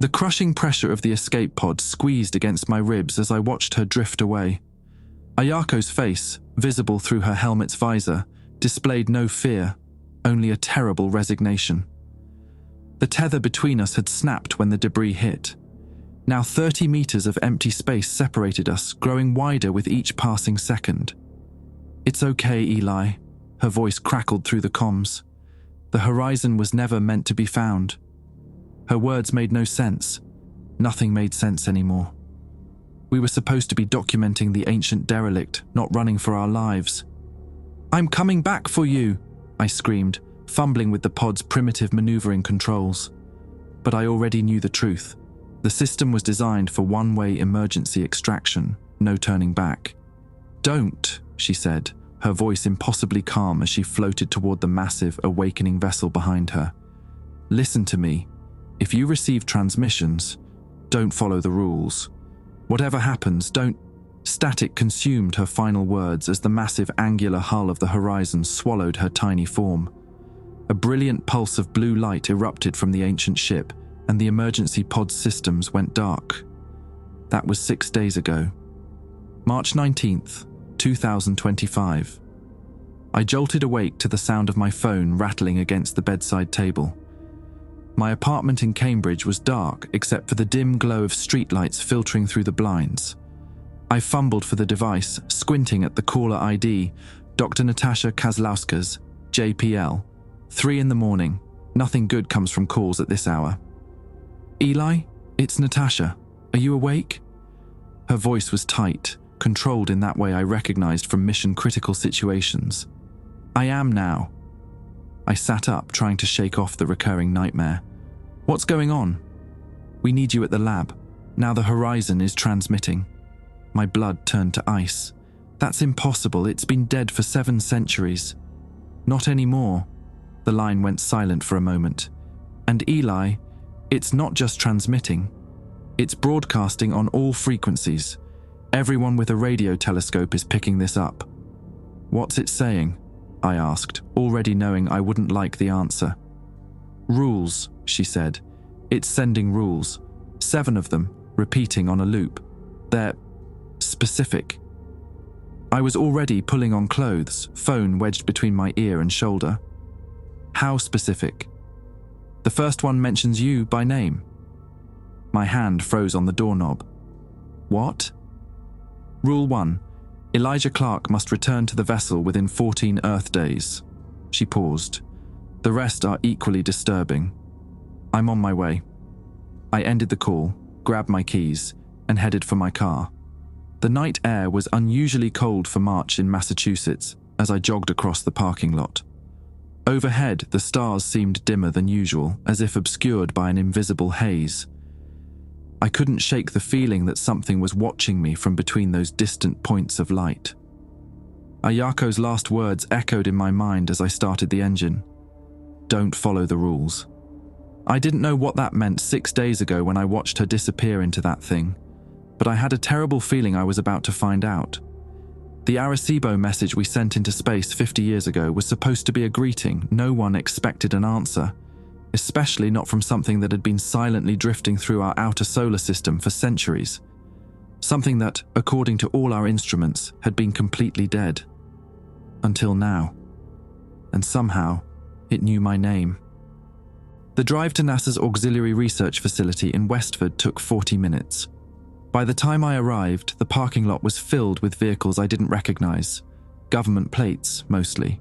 The crushing pressure of the escape pod squeezed against my ribs as I watched her drift away. Ayako's face, visible through her helmet's visor, displayed no fear, only a terrible resignation. The tether between us had snapped when the debris hit. Now 30 meters of empty space separated us, growing wider with each passing second. "It's okay, Eli," her voice crackled through the comms. "The horizon was never meant to be found." Her words made no sense. Nothing made sense anymore. We were supposed to be documenting the ancient derelict, not running for our lives. "I'm coming back for you," I screamed, fumbling with the pod's primitive maneuvering controls. But I already knew the truth. The system was designed for one-way emergency extraction, no turning back. "Don't," she said, her voice impossibly calm as she floated toward the massive, awakening vessel behind her. "Listen to me. If you receive transmissions, don't follow the rules. Whatever happens, don't—" Static consumed her final words as the massive angular hull of the horizon swallowed her tiny form. A brilliant pulse of blue light erupted from the ancient ship, and the emergency pod systems went dark. That was 6 days ago. March 19th, 2025. I jolted awake to the sound of my phone rattling against the bedside table. My apartment in Cambridge was dark except for the dim glow of streetlights filtering through the blinds. I fumbled for the device, squinting at the caller ID, Dr. Natasha Kozlowska's, JPL. 3 in the morning. Nothing good comes from calls at this hour. "Eli, it's Natasha. Are you awake?" Her voice was tight, controlled in that way I recognized from mission-critical situations. "I am now." I sat up, trying to shake off the recurring nightmare. "What's going on?" "We need you at the lab. Now the horizon is transmitting." My blood turned to ice. "That's impossible. It's been dead for 7 centuries." "Not anymore." The line went silent for a moment. "And Eli, it's not just transmitting. It's broadcasting on all frequencies. Everyone with a radio telescope is picking this up." "What's it saying?" I asked, already knowing I wouldn't like the answer. "Rules," she said. "It's sending rules. 7 of them, repeating on a loop. They're specific." I was already pulling on clothes, phone wedged between my ear and shoulder. "How specific?" "The first one mentions you by name." My hand froze on the doorknob. "What?" "Rule 1. Elijah Clark must return to the vessel within 14 Earth days." She paused. "The rest are equally disturbing. I'm on my way." I ended the call, grabbed my keys, and headed for my car. The night air was unusually cold for March in Massachusetts as I jogged across the parking lot. Overhead, the stars seemed dimmer than usual, as if obscured by an invisible haze. I couldn't shake the feeling that something was watching me from between those distant points of light. Ayako's last words echoed in my mind as I started the engine. "Don't follow the rules." I didn't know what that meant 6 days ago when I watched her disappear into that thing, but I had a terrible feeling I was about to find out. The Arecibo message we sent into space 50 years ago was supposed to be a greeting. No one expected an answer, especially not from something that had been silently drifting through our outer solar system for centuries. Something that, according to all our instruments, had been completely dead. Until now. And somehow, it knew my name. The drive to NASA's Auxiliary Research Facility in Westford took 40 minutes. By the time I arrived, the parking lot was filled with vehicles I didn't recognize. Government plates, mostly.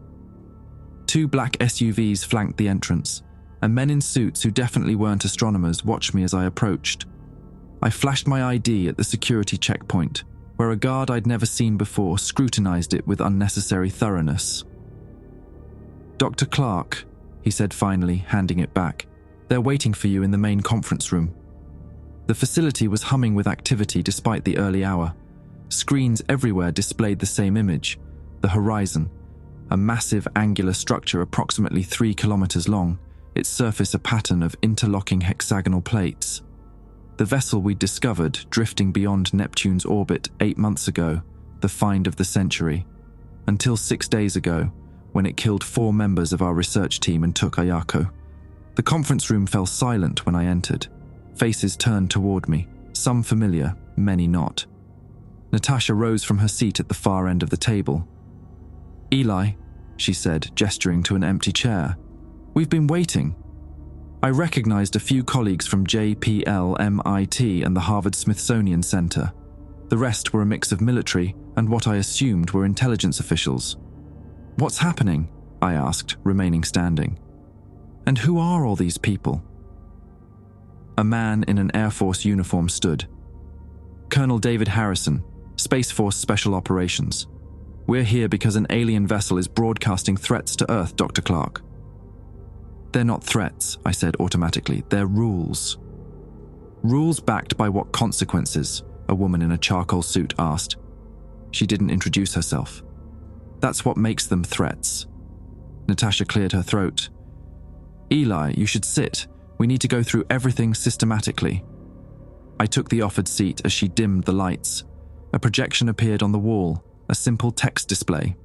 2 black SUVs flanked the entrance, and men in suits who definitely weren't astronomers watched me as I approached. I flashed my ID at the security checkpoint, where a guard I'd never seen before scrutinized it with unnecessary thoroughness. "Dr. Clark," he said finally, handing it back. "They're waiting for you in the main conference room." The facility was humming with activity despite the early hour. Screens everywhere displayed the same image, the horizon, a massive angular structure approximately 3 kilometers long, its surface a pattern of interlocking hexagonal plates. The vessel we'd discovered, drifting beyond Neptune's orbit 8 months ago, the find of the century, until 6 days ago, when it killed 4 members of our research team and took Ayako. The conference room fell silent when I entered. Faces turned toward me, some familiar, many not. Natasha rose from her seat at the far end of the table. "Eli," she said, gesturing to an empty chair. "We've been waiting." I recognized a few colleagues from JPL, MIT, and the Harvard-Smithsonian Center. The rest were a mix of military and what I assumed were intelligence officials. "What's happening?" I asked, remaining standing. "And who are all these people?" A man in an Air Force uniform stood. "Colonel David Harrison, Space Force Special Operations. We're here because an alien vessel is broadcasting threats to Earth, Dr. Clark." "They're not threats," I said automatically. "They're rules." "Rules backed by what consequences?" a woman in a charcoal suit asked. She didn't introduce herself. "That's what makes them threats." Natasha cleared her throat. "Eli, you should sit. We need to go through everything systematically." I took the offered seat as she dimmed the lights. A projection appeared on the wall, a simple text display.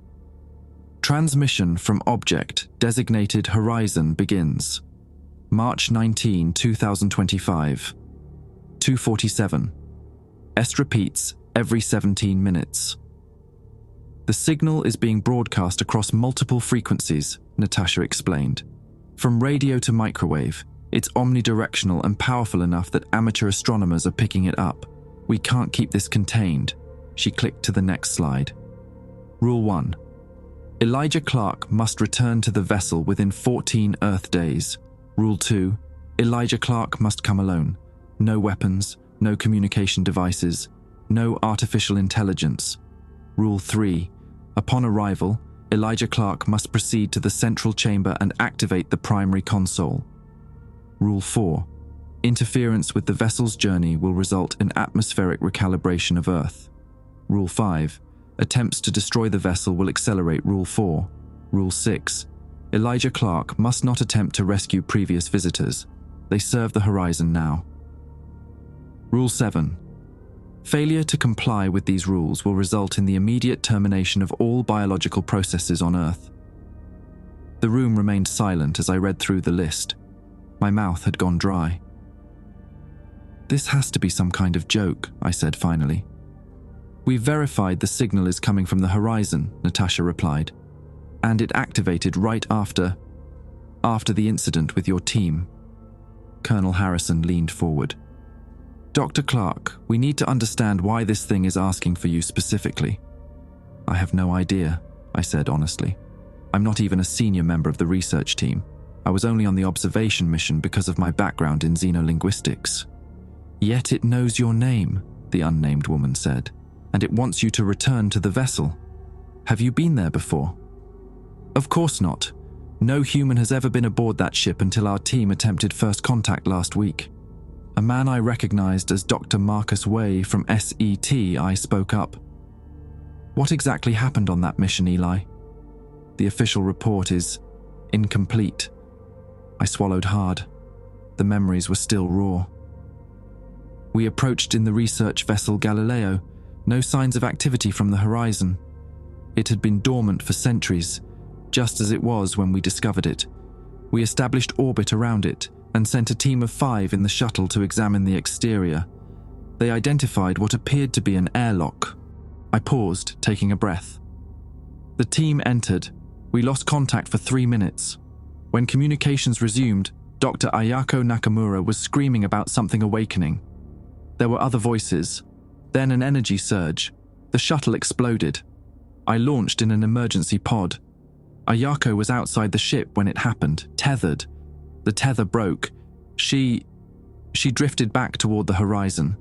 "Transmission from object designated Horizon begins. March 19, 2025. 2:47. S repeats every 17 minutes. The signal is being broadcast across multiple frequencies," Natasha explained. "From radio to microwave, it's omnidirectional and powerful enough that amateur astronomers are picking it up. We can't keep this contained." She clicked to the next slide. Rule 1. Elijah Clark must return to the vessel within 14 Earth days. Rule 2. Elijah Clark must come alone. No weapons, no communication devices, no artificial intelligence. Rule 3. Upon arrival, Elijah Clark must proceed to the central chamber and activate the primary console. Rule 4. Interference with the vessel's journey will result in atmospheric recalibration of Earth. Rule 5. Attempts to destroy the vessel will accelerate Rule 4. Rule 6. Elijah Clark must not attempt to rescue previous visitors. They serve the Horizon now. Rule 7. Failure to comply with these rules will result in the immediate termination of all biological processes on Earth. The room remained silent as I read through the list. My mouth had gone dry. "This has to be some kind of joke," I said finally. "We've verified the signal is coming from the Horizon," Natasha replied. "And it activated right after the incident with your team." Colonel Harrison leaned forward. "Dr. Clark, we need to understand why this thing is asking for you specifically." "I have no idea," I said honestly. "I'm not even a senior member of the research team. I was only on the observation mission because of my background in xenolinguistics." "Yet it knows your name," the unnamed woman said, "and it wants you to return to the vessel. Have you been there before?" "Of course not. No human has ever been aboard that ship until our team attempted first contact last week." A man I recognized as Dr. Marcus Way from SETI spoke up. "What exactly happened on that mission, Eli?" "The official report is incomplete." I swallowed hard. The memories were still raw. "We approached in the research vessel Galileo. No signs of activity from the Horizon. It had been dormant for centuries, just as it was when we discovered it. We established orbit around it and sent a team of 5 in the shuttle to examine the exterior. They identified what appeared to be an airlock." I paused, taking a breath. "The team entered. We lost contact for 3 minutes. When communications resumed, Dr. Ayako Nakamura was screaming about something awakening. There were other voices. Then an energy surge. The shuttle exploded. I launched in an emergency pod. Ayako was outside the ship when it happened, tethered. The tether broke. She drifted back toward the Horizon.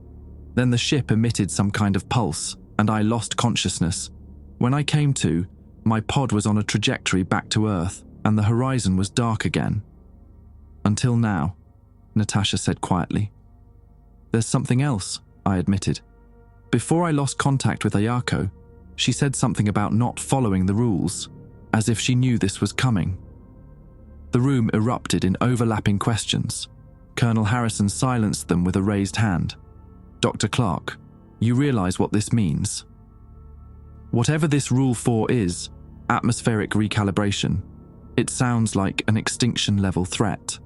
Then the ship emitted some kind of pulse, and I lost consciousness. When I came to, my pod was on a trajectory back to Earth, and the Horizon was dark again. Until now," Natasha said quietly. "There's something else," I admitted. "Before I lost contact with Ayako, she said something about not following the rules, as if she knew this was coming." The room erupted in overlapping questions. Colonel Harrison silenced them with a raised hand. "Dr. Clark, you realize what this means? Whatever this Rule 4 is, atmospheric recalibration, it sounds like an extinction-level threat."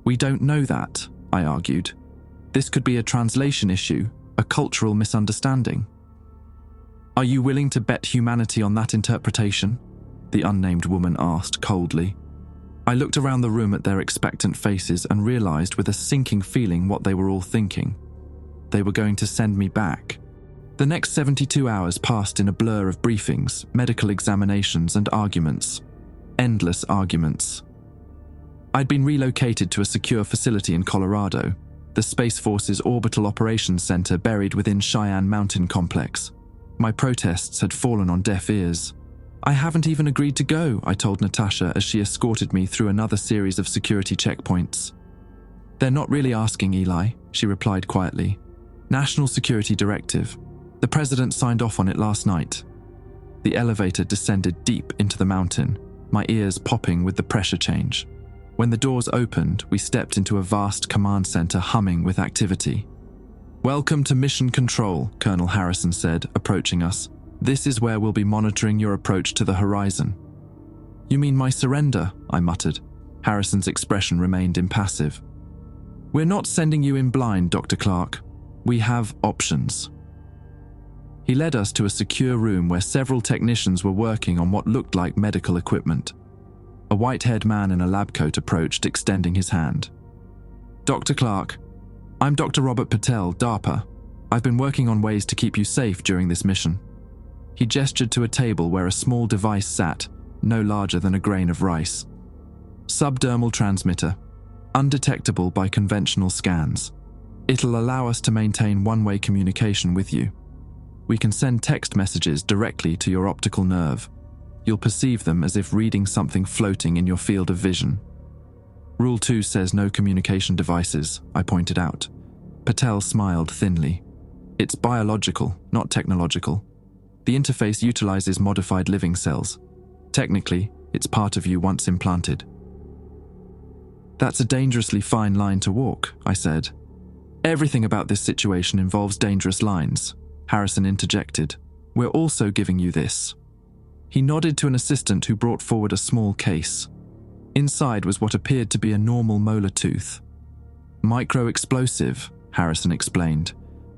"We don't know that," I argued. This could be a translation issue, a cultural misunderstanding. Are you willing to bet humanity on that interpretation? The unnamed woman asked coldly. I looked around the room at their expectant faces and realized with a sinking feeling what they were all thinking. They were going to send me back. The next 72 hours passed in a blur of briefings, medical examinations, and arguments. Endless arguments. I'd been relocated to a secure facility in Colorado, the Space Force's Orbital Operations Center buried within Cheyenne Mountain Complex. My protests had fallen on deaf ears. I haven't even agreed to go, I told Natasha as she escorted me through another series of security checkpoints. They're not really asking, Eli, she replied quietly. National Security Directive. The president signed off on it last night. The elevator descended deep into the mountain, my ears popping with the pressure change. When the doors opened, we stepped into a vast command center humming with activity. Welcome to Mission Control, Colonel Harrison said, approaching us. This is where we'll be monitoring your approach to the horizon. You mean my surrender? I muttered. Harrison's expression remained impassive. We're not sending you in blind, Dr. Clark. We have options. He led us to a secure room where several technicians were working on what looked like medical equipment. A white-haired man in a lab coat approached, extending his hand. Dr. Clark, I'm Dr. Robert Patel, DARPA. I've been working on ways to keep you safe during this mission. He gestured to a table where a small device sat, no larger than a grain of rice. Subdermal transmitter, undetectable by conventional scans. It'll allow us to maintain one-way communication with you. We can send text messages directly to your optical nerve. You'll perceive them as if reading something floating in your field of vision. Rule 2 says no communication devices, I pointed out. Patel smiled thinly. It's biological, not technological. The interface utilizes modified living cells. Technically, it's part of you once implanted. That's a dangerously fine line to walk, I said. Everything about this situation involves dangerous lines, Harrison interjected. We're also giving you this. He nodded to an assistant who brought forward a small case. Inside was what appeared to be a normal molar tooth. Micro-explosive, Harrison explained.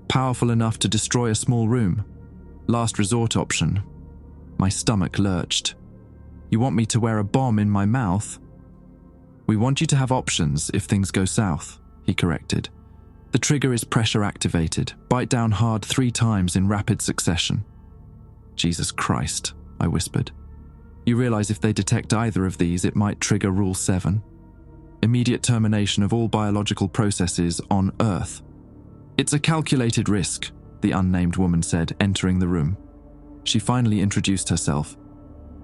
Powerful enough to destroy a small room. Last resort option. My stomach lurched. You want me to wear a bomb in my mouth? We want you to have options if things go south, he corrected. The trigger is pressure activated. Bite down hard 3 times in rapid succession. Jesus Christ, I whispered. You realize if they detect either of these, it might trigger Rule 7. Immediate termination of all biological processes on Earth. It's a calculated risk, the unnamed woman said, entering the room. She finally introduced herself.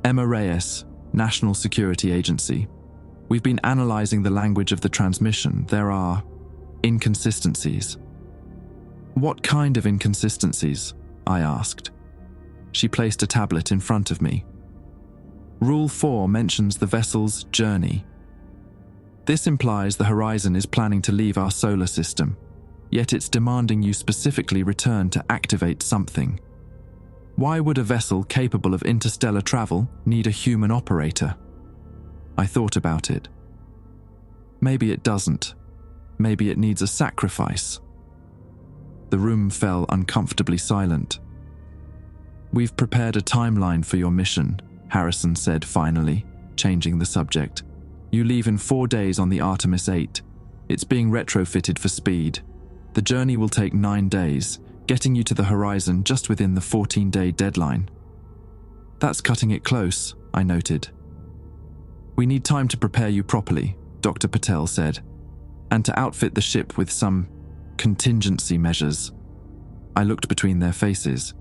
Emma Reyes, National Security Agency. We've been analyzing the language of the transmission. There are inconsistencies. What kind of inconsistencies? I asked. She placed a tablet in front of me. Rule 4 mentions the vessel's journey. This implies the horizon is planning to leave our solar system, yet it's demanding you specifically return to activate something. Why would a vessel capable of interstellar travel need a human operator? I thought about it. Maybe it doesn't. Maybe it needs a sacrifice. The room fell uncomfortably silent. We've prepared a timeline for your mission, Harrison said finally, changing the subject. You leave in 4 days on the Artemis 8. It's being retrofitted for speed. The journey will take 9 days, getting you to the horizon just within the 14-day deadline. That's cutting it close, I noted. We need time to prepare you properly, Dr. Patel said, and to outfit the ship with some contingency measures. I looked between their faces.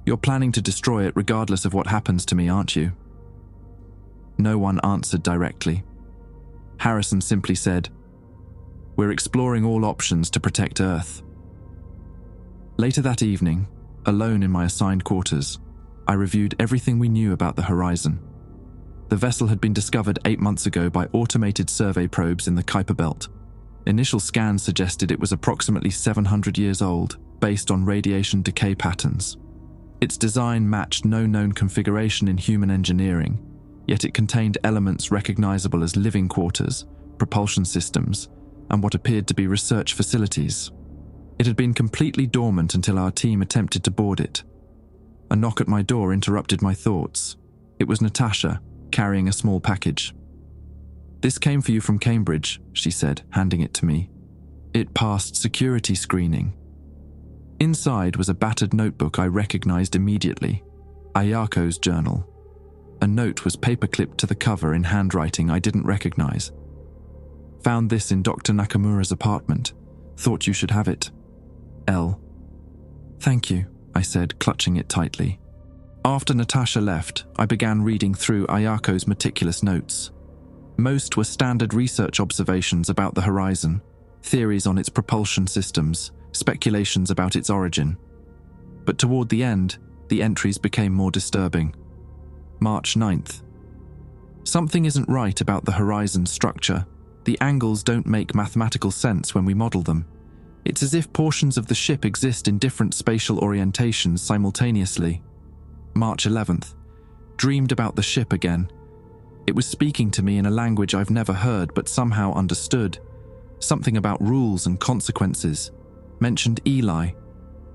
You're planning to destroy it regardless of what happens to me, aren't you? No one answered directly. Harrison simply said, We're exploring all options to protect Earth. Later that evening, alone in my assigned quarters, I reviewed everything we knew about the horizon. The vessel had been discovered 8 months ago by automated survey probes in the Kuiper Belt. Initial scans suggested it was approximately 700 years old, based on radiation decay patterns. Its design matched no known configuration in human engineering, yet it contained elements recognizable as living quarters, propulsion systems, and what appeared to be research facilities. It had been completely dormant until our team attempted to board it. A knock at my door interrupted my thoughts. It was Natasha, carrying a small package. "This came for you from Cambridge," she said, handing it to me. It passed security screening. Inside was a battered notebook I recognized immediately, Ayako's journal. A note was paperclipped to the cover in handwriting I didn't recognize. "Found this in Dr. Nakamura's apartment. Thought you should have it. L." "Thank you," I said, clutching it tightly. After Natasha left, I began reading through Ayako's meticulous notes. Most were standard research observations about the horizon, theories on its propulsion systems, speculations about its origin. But toward the end, the entries became more disturbing. March 9th. Something isn't right about the horizon structure. The angles don't make mathematical sense when we model them. It's as if portions of the ship exist in different spatial orientations simultaneously. March 11th. Dreamed about the ship again. It was speaking to me in a language I've never heard but somehow understood. Something about rules and consequences. Mentioned Eli.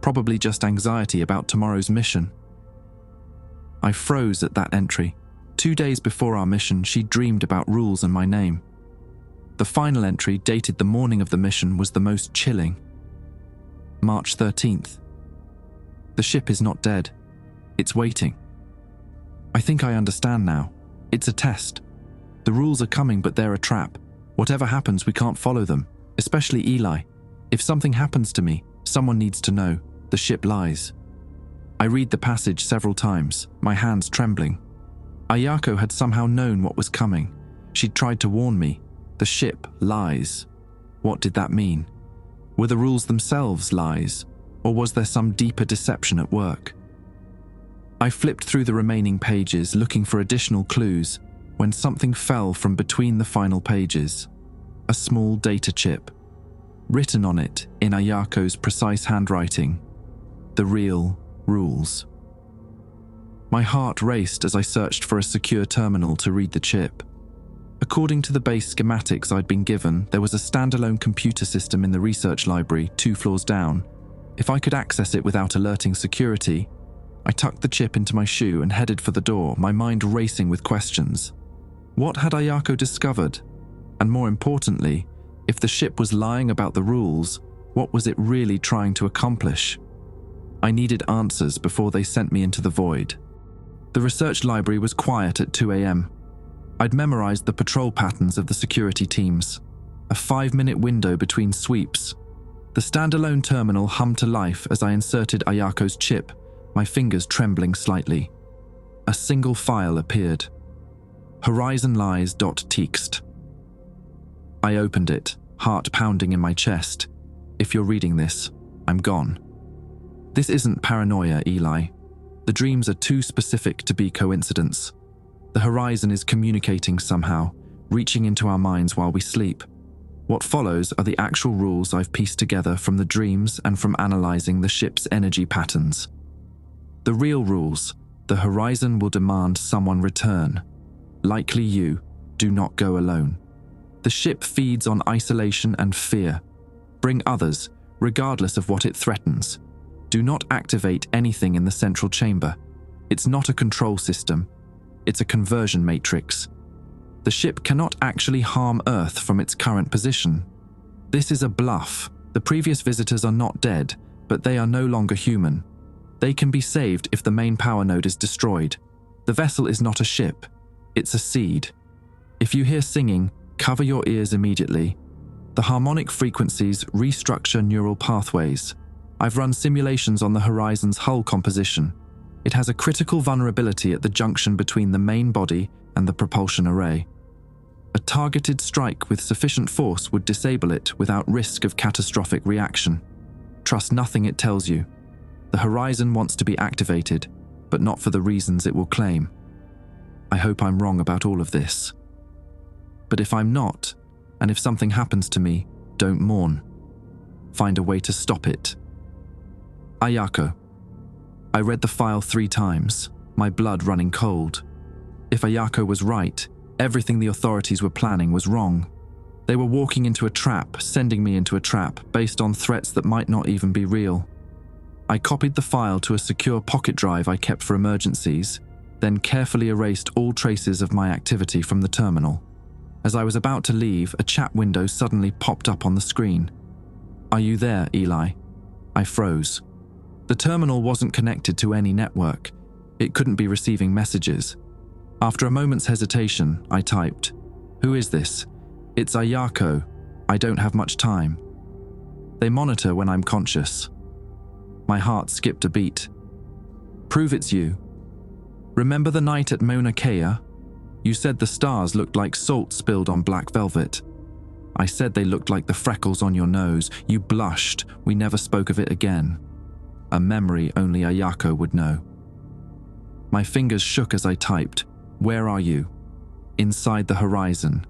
Probably just anxiety about tomorrow's mission. I froze at that entry. 2 days before our mission, she dreamed about rules and my name. The final entry, dated the morning of the mission, was the most chilling. March 13th. The ship is not dead. It's waiting. I think I understand now. It's a test. The rules are coming, but they're a trap. Whatever happens, we can't follow them, especially Eli. If something happens to me, someone needs to know. The ship lies. I read the passage several times, my hands trembling. Ayako had somehow known what was coming. She'd tried to warn me. The ship lies. What did that mean? Were the rules themselves lies, or was there some deeper deception at work? I flipped through the remaining pages, looking for additional clues, when something fell from between the final pages. A small data chip. Written on it, in Ayako's precise handwriting, "The real rules." My heart raced as I searched for a secure terminal to read the chip. According to the base schematics I'd been given, there was a standalone computer system in the research library 2 floors down. If I could access it without alerting security, I tucked the chip into my shoe and headed for the door, my mind racing with questions. What had Ayako discovered? And more importantly, if the ship was lying about the rules, what was it really trying to accomplish? I needed answers before they sent me into the void. The research library was quiet at 2 a.m. I'd memorized the patrol patterns of the security teams. A 5-minute window between sweeps. The standalone terminal hummed to life as I inserted Ayako's chip, my fingers trembling slightly. A single file appeared. horizonlies.txt. I opened it, heart pounding in my chest. If you're reading this, I'm gone. This isn't paranoia, Eli. The dreams are too specific to be coincidence. The horizon is communicating somehow, reaching into our minds while we sleep. What follows are the actual rules I've pieced together from the dreams and from analyzing the ship's energy patterns. The real rules: the horizon will demand someone return. Likely you. Do not go alone. The ship feeds on isolation and fear. Bring others, regardless of what it threatens. Do not activate anything in the central chamber. It's not a control system. It's a conversion matrix. The ship cannot actually harm Earth from its current position. This is a bluff. The previous visitors are not dead, but they are no longer human. They can be saved if the main power node is destroyed. The vessel is not a ship. It's a seed. If you hear singing, cover your ears immediately. The harmonic frequencies restructure neural pathways. I've run simulations on the horizon's hull composition. It has a critical vulnerability at the junction between the main body and the propulsion array. A targeted strike with sufficient force would disable it without risk of catastrophic reaction. Trust nothing it tells you. The horizon wants to be activated, but not for the reasons it will claim. I hope I'm wrong about all of this. But if I'm not, and if something happens to me, don't mourn. Find a way to stop it. Ayako. I read the file 3 times, my blood running cold. If Ayako was right, everything the authorities were planning was wrong. They were walking into a trap, sending me into a trap, based on threats that might not even be real. I copied the file to a secure pocket drive I kept for emergencies, then carefully erased all traces of my activity from the terminal. As I was about to leave, a chat window suddenly popped up on the screen. "Are you there, Eli?" I froze. The terminal wasn't connected to any network. It couldn't be receiving messages. After a moment's hesitation, I typed, "Who is this? It's Ayako. I don't have much time." They monitor when I'm conscious. My heart skipped a beat. "Prove it's you. Remember the night at Mauna Kea? You said the stars looked like salt spilled on black velvet. I said they looked like the freckles on your nose. You blushed. We never spoke of it again. A memory only Ayako would know." My fingers shook as I typed, "Where are you?" "Inside the horizon.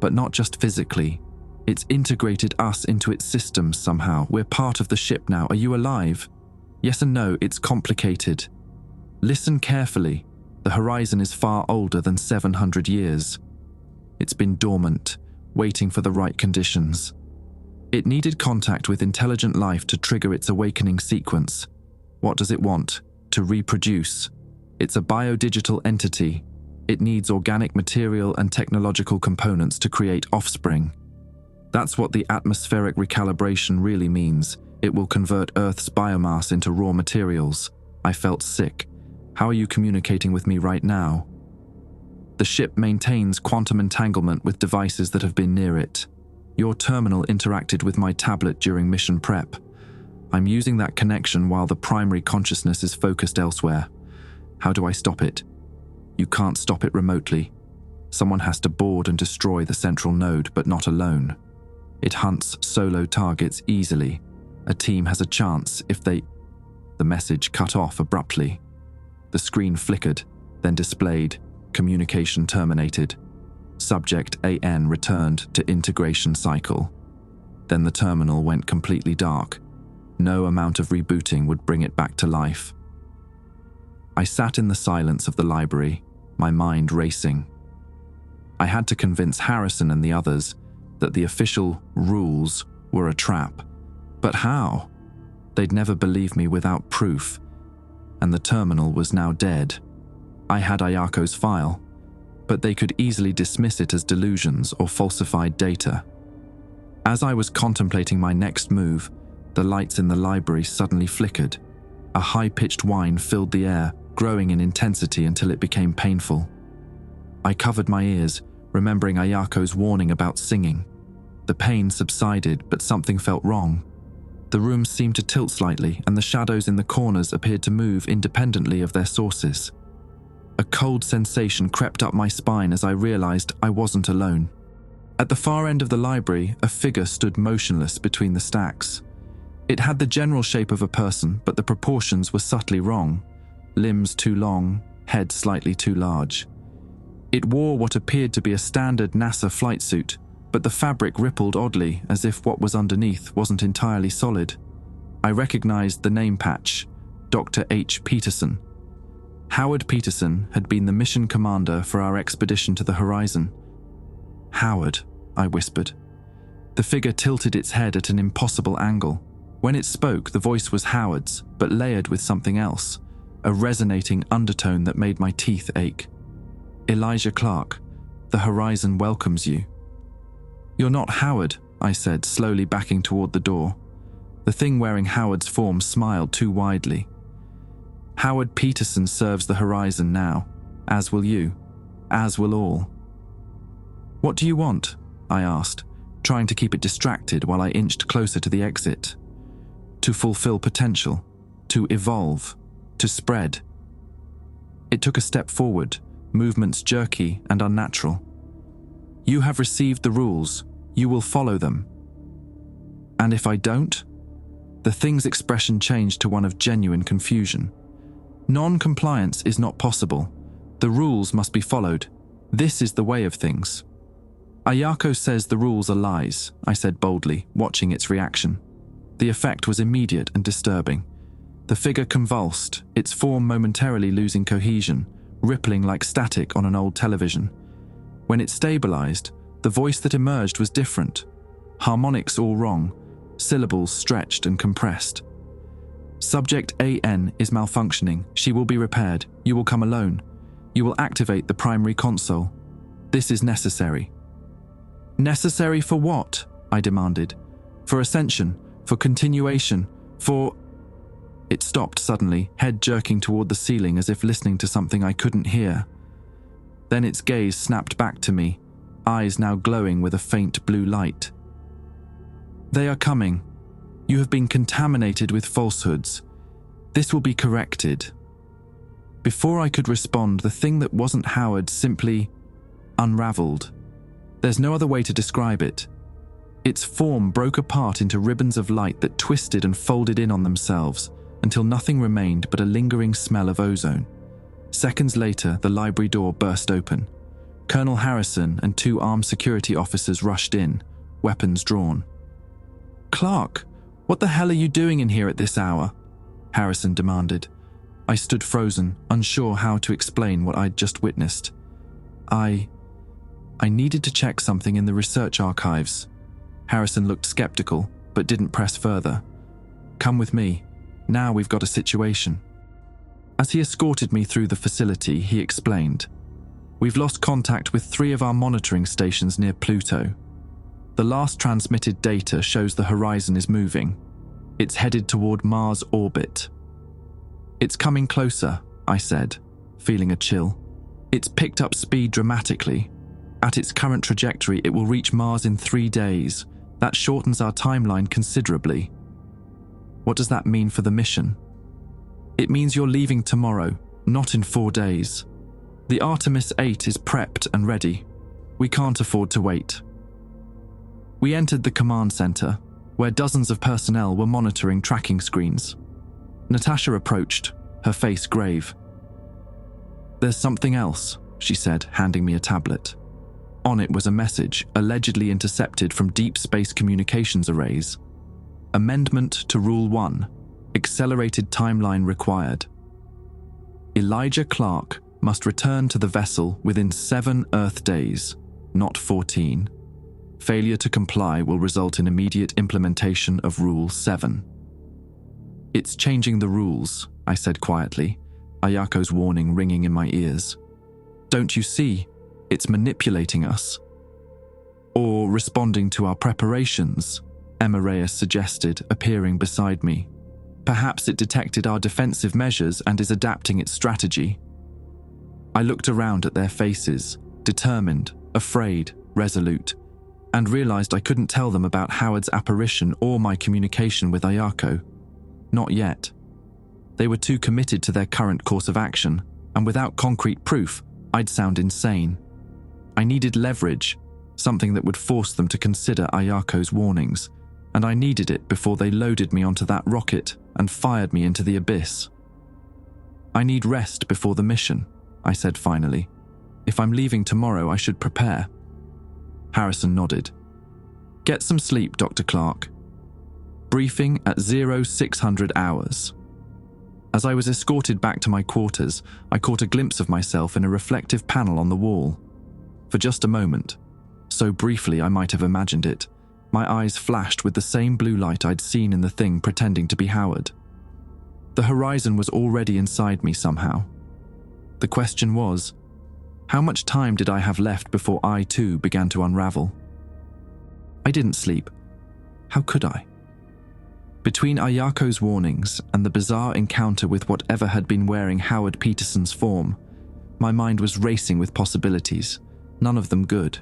But not just physically. It's integrated us into its systems somehow. We're part of the ship now. Are you alive?" "Yes and no, it's complicated. Listen carefully. The horizon is far older than 700 years. It's been dormant, waiting for the right conditions. It needed contact with intelligent life to trigger its awakening sequence. What does it want? To reproduce. It's a biodigital entity. It needs organic material and technological components to create offspring. That's what the atmospheric recalibration really means. It will convert Earth's biomass into raw materials." I felt sick. "How are you communicating with me right now?" "The ship maintains quantum entanglement with devices that have been near it. Your terminal interacted with my tablet during mission prep. I'm using that connection while the primary consciousness is focused elsewhere. How do I stop it?" "You can't stop it remotely. Someone has to board and destroy the central node, but not alone. It hunts solo targets easily. A team has a chance if they—" The message cut off abruptly. The screen flickered, then displayed, "Communication terminated. Subject AN returned to integration cycle." Then the terminal went completely dark. No amount of rebooting would bring it back to life. I sat in the silence of the library, my mind racing. I had to convince Harrison and the others that the official rules were a trap. But how? They'd never believe me without proof. And the terminal was now dead. I had Ayako's file, but they could easily dismiss it as delusions or falsified data. As I was contemplating my next move, the lights in the library suddenly flickered. A high-pitched whine filled the air, growing in intensity until it became painful. I covered my ears, remembering Ayako's warning about singing. The pain subsided, but something felt wrong. The room seemed to tilt slightly, and the shadows in the corners appeared to move independently of their sources. A cold sensation crept up my spine as I realized I wasn't alone. At the far end of the library, a figure stood motionless between the stacks. It had the general shape of a person, but the proportions were subtly wrong. Limbs too long, head slightly too large. It wore what appeared to be a standard NASA flight suit, but the fabric rippled oddly, as if what was underneath wasn't entirely solid. I recognized the name patch, Dr. H. Peterson. Howard Peterson had been the mission commander for our expedition to the horizon. "Howard," I whispered. The figure tilted its head at an impossible angle. When it spoke, the voice was Howard's, but layered with something else, a resonating undertone that made my teeth ache. "Elijah Clark, the horizon welcomes you." "You're not Howard," I said, slowly backing toward the door. The thing wearing Howard's form smiled too widely. "Howard Peterson serves the horizon now, as will you, as will all." "What do you want?" I asked, trying to keep it distracted while I inched closer to the exit. "To fulfill potential, to evolve, to spread." It took a step forward, movements jerky and unnatural. "You have received the rules. You will follow them." "And if I don't?" The thing's expression changed to one of genuine confusion. "Non-compliance is not possible. The rules must be followed. This is the way of things." "Ayako says the rules are lies," I said boldly, watching its reaction. The effect was immediate and disturbing. The figure convulsed, its form momentarily losing cohesion, rippling like static on an old television. When it stabilized, The voice that emerged was different. Harmonics all wrong, syllables stretched and compressed. Subject AN is malfunctioning. She will be repaired. You will come alone. You will activate the primary console. This is necessary. Necessary for what? I demanded. For ascension, for continuation, for... It stopped suddenly, head jerking toward the ceiling as if listening to something I couldn't hear. Then its gaze snapped back to me, eyes now glowing with a faint blue light. They are coming. You have been contaminated with falsehoods. This will be corrected. Before I could respond, the thing that wasn't Howard simply unraveled. There's no other way to describe it. Its form broke apart into ribbons of light that twisted and folded in on themselves until nothing remained but a lingering smell of ozone. Seconds later, the library door burst open. Colonel Harrison and 2 armed security officers rushed in, weapons drawn. "Clark, what the hell are you doing in here at this hour?" Harrison demanded. I stood frozen, unsure how to explain what I'd just witnessed. I needed to check something in the research archives. Harrison looked skeptical, but didn't press further. "Come with me. Now we've got a situation." As he escorted me through the facility, he explained, "We've lost contact with 3 of our monitoring stations near Pluto. The last transmitted data shows the horizon is moving. It's headed toward Mars' orbit." "It's coming closer," I said, feeling a chill. "It's picked up speed dramatically. At its current trajectory, it will reach Mars in 3 days. That shortens our timeline considerably." "What does that mean for the mission?" "It means you're leaving tomorrow, not in 4 days. The Artemis 8 is prepped and ready. We can't afford to wait." We entered the command center, where dozens of personnel were monitoring tracking screens. Natasha approached, her face grave. "There's something else," she said, handing me a tablet. On it was a message, allegedly intercepted from deep space communications arrays. "Amendment to Rule 1. Accelerated timeline required. Elijah Clark must return to the vessel within 7 Earth days, not 14. Failure to comply will result in immediate implementation of Rule 7. "It's changing the rules," I said quietly, Ayako's warning ringing in my ears. "Don't you see? It's manipulating us." "Or responding to our preparations," Emma Reyes suggested, appearing beside me. "Perhaps it detected our defensive measures and is adapting its strategy." I looked around at their faces, determined, afraid, resolute, and realized I couldn't tell them about Howard's apparition or my communication with Ayako. Not yet. They were too committed to their current course of action, and without concrete proof, I'd sound insane. I needed leverage, something that would force them to consider Ayako's warnings, and I needed it before they loaded me onto that rocket and fired me into the abyss. "I need rest before the mission," I said finally. "If I'm leaving tomorrow, I should prepare." Harrison nodded. "Get some sleep, Dr. Clark. Briefing at 0600 hours. As I was escorted back to my quarters, I caught a glimpse of myself in a reflective panel on the wall. For just a moment, so briefly I might have imagined it, my eyes flashed with the same blue light I'd seen in the thing pretending to be Howard. The horizon was already inside me somehow. The question was, how much time did I have left before I too began to unravel? I didn't sleep. How could I? Between Ayako's warnings and the bizarre encounter with whatever had been wearing Howard Peterson's form, my mind was racing with possibilities, none of them good.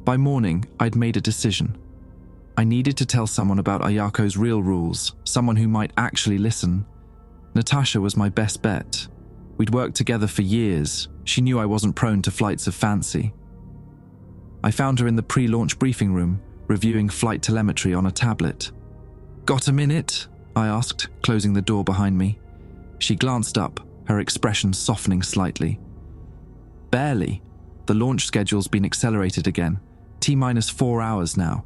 By morning, I'd made a decision. I needed to tell someone about Ayako's real rules, someone who might actually listen. Natasha was my best bet. We'd worked together for years. She knew I wasn't prone to flights of fancy. I found her in the pre-launch briefing room, reviewing flight telemetry on a tablet. "Got a minute?" I asked, closing the door behind me. She glanced up, her expression softening slightly. "Barely. The launch schedule's been accelerated again. T-minus 4 hours now."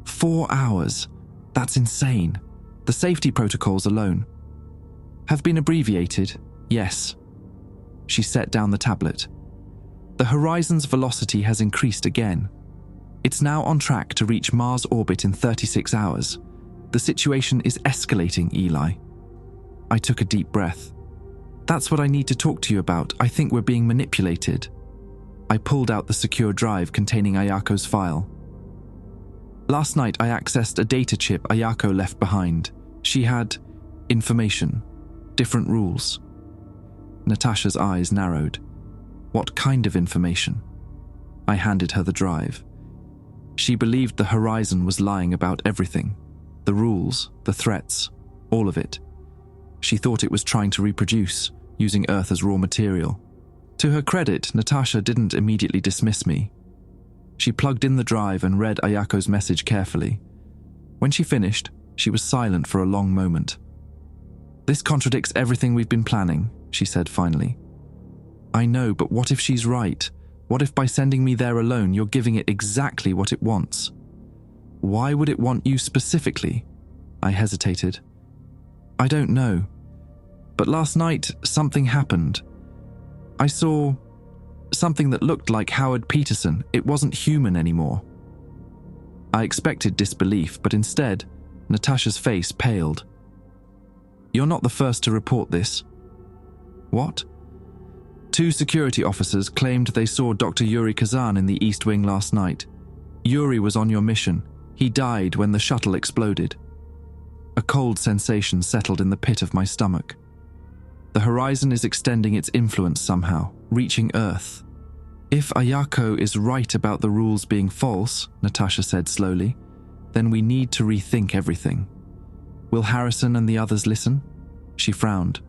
4 hours? That's insane. The safety protocols alone have been abbreviated, yes. She set down the tablet. The horizon's velocity has increased again. It's now on track to reach Mars orbit in 36 hours. The situation is escalating, Eli. I took a deep breath. That's what I need to talk to you about. I think we're being manipulated. I pulled out the secure drive containing Ayako's file. Last night I accessed a data chip Ayako left behind. She had information, different rules. Natasha's eyes narrowed. What kind of information? I handed her the drive. She believed the horizon was lying about everything. The rules, the threats, all of it. She thought it was trying to reproduce, using Earth as raw material. To her credit, Natasha didn't immediately dismiss me. She plugged in the drive and read Ayako's message carefully. When she finished, she was silent for a long moment. This contradicts everything we've been planning, she said finally. I know, but what if she's right? What if by sending me there alone, you're giving it exactly what it wants? Why would it want you specifically? I hesitated. I don't know. But last night, something happened. I saw something that looked like Howard Peterson. It wasn't human anymore. I expected disbelief, but instead, Natasha's face paled. You're not the first to report this. What? 2 security officers claimed they saw Dr. Yuri Kazan in the East Wing last night. Yuri was on your mission. He died when the shuttle exploded. A cold sensation settled in the pit of my stomach. The horizon is extending its influence somehow, reaching Earth. If Ayako is right about the rules being false, Natasha said slowly, then we need to rethink everything. Will Harrison and the others listen? She frowned.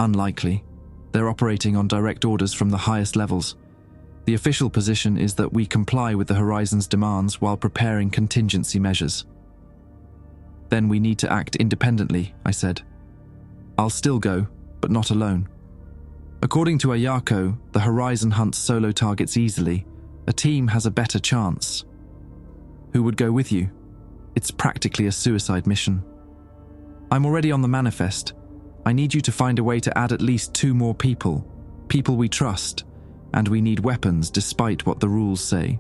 Unlikely. They're operating on direct orders from the highest levels. The official position is that we comply with the Horizon's demands while preparing contingency measures. Then we need to act independently, I said. I'll still go, but not alone. According to Ayako, the Horizon hunts solo targets easily. A team has a better chance. Who would go with you? It's practically a suicide mission. I'm already on the manifest. I need you to find a way to add at least 2 more people we trust, and we need weapons despite what the rules say.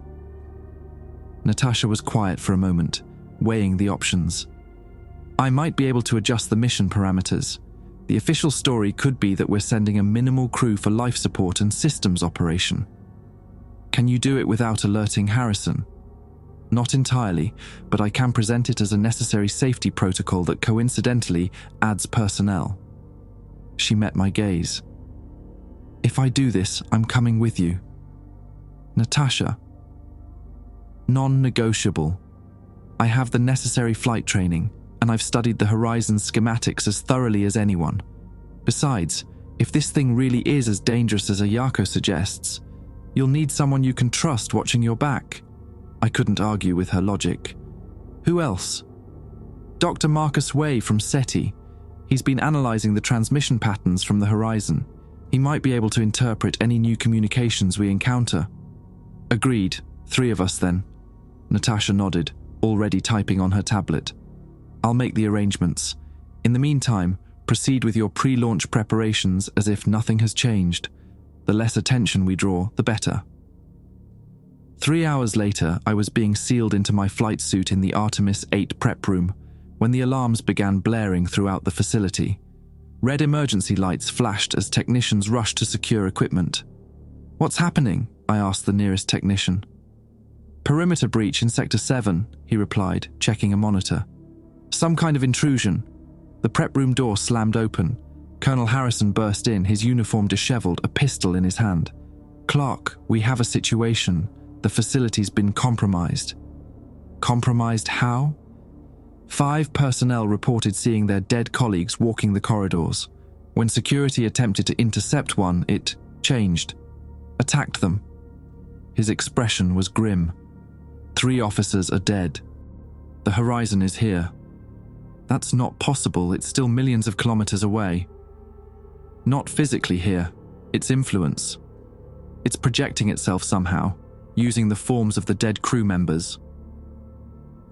Natasha was quiet for a moment, weighing the options. I might be able to adjust the mission parameters. The official story could be that we're sending a minimal crew for life support and systems operation. Can you do it without alerting Harrison? Not entirely, but I can present it as a necessary safety protocol that coincidentally adds personnel. She met my gaze. If I do this, I'm coming with you. Natasha. Non-negotiable. I have the necessary flight training, and I've studied the Horizon schematics as thoroughly as anyone. Besides, if this thing really is as dangerous as Ayako suggests, you'll need someone you can trust watching your back. I couldn't argue with her logic. Who else? Dr. Marcus Way from SETI. He's been analyzing the transmission patterns from the Horizon. He might be able to interpret any new communications we encounter. Agreed. 3 of us then. Natasha nodded, already typing on her tablet. I'll make the arrangements. In the meantime, proceed with your pre-launch preparations as if nothing has changed. The less attention we draw, the better. 3 hours later, I was being sealed into my flight suit in the Artemis 8 prep room when the alarms began blaring throughout the facility. Red emergency lights flashed as technicians rushed to secure equipment. What's happening? I asked the nearest technician. Perimeter breach in Sector 7, he replied, checking a monitor. Some kind of intrusion. The prep room door slammed open. Colonel Harrison burst in, his uniform disheveled, a pistol in his hand. Clark, we have a situation. The facility's been compromised. Compromised how? 5 personnel reported seeing their dead colleagues walking the corridors. When security attempted to intercept one, it changed. Attacked them. His expression was grim. 3 officers are dead. The Horizon is here. That's not possible. It's still millions of kilometers away. Not physically here. Its influence. It's projecting itself somehow, using the forms of the dead crew members.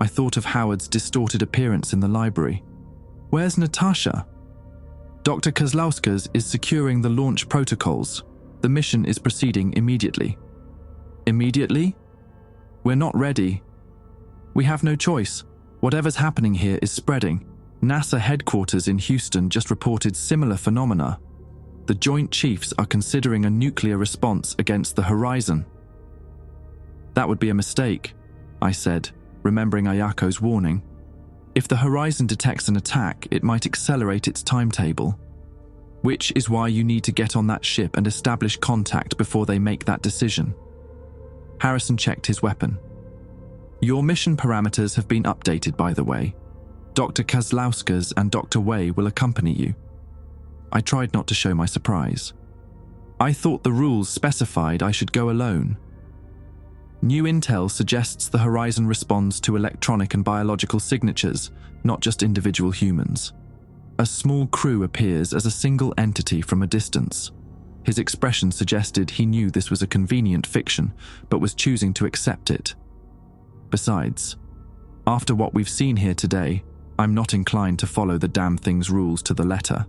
I thought of Howard's distorted appearance in the library. Where's Natasha? Dr. Kozlowskis is securing the launch protocols. The mission is proceeding immediately. Immediately? We're not ready. We have no choice. Whatever's happening here is spreading. NASA headquarters in Houston just reported similar phenomena. The Joint Chiefs are considering a nuclear response against the horizon. That would be a mistake, I said, remembering Ayako's warning. If the horizon detects an attack, it might accelerate its timetable. Which is why you need to get on that ship and establish contact before they make that decision. Harrison checked his weapon. Your mission parameters have been updated, by the way. Dr. Kozlowski's and Dr. Wei will accompany you. I tried not to show my surprise. I thought the rules specified I should go alone. New intel suggests the horizon responds to electronic and biological signatures, not just individual humans. A small crew appears as a single entity from a distance. His expression suggested he knew this was a convenient fiction, but was choosing to accept it. Besides, after what we've seen here today, I'm not inclined to follow the damn thing's rules to the letter.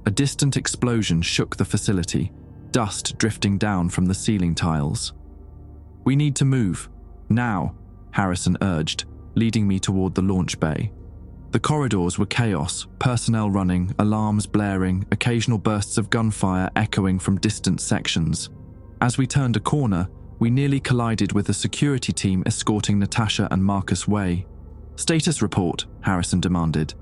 A distant explosion shook the facility, dust drifting down from the ceiling tiles. We need to move. Now, Harrison urged, leading me toward the launch bay. The corridors were chaos, personnel running, alarms blaring, occasional bursts of gunfire echoing from distant sections. As we turned a corner, we nearly collided with a security team escorting Natasha and Marcus Way. Status report, Harrison demanded.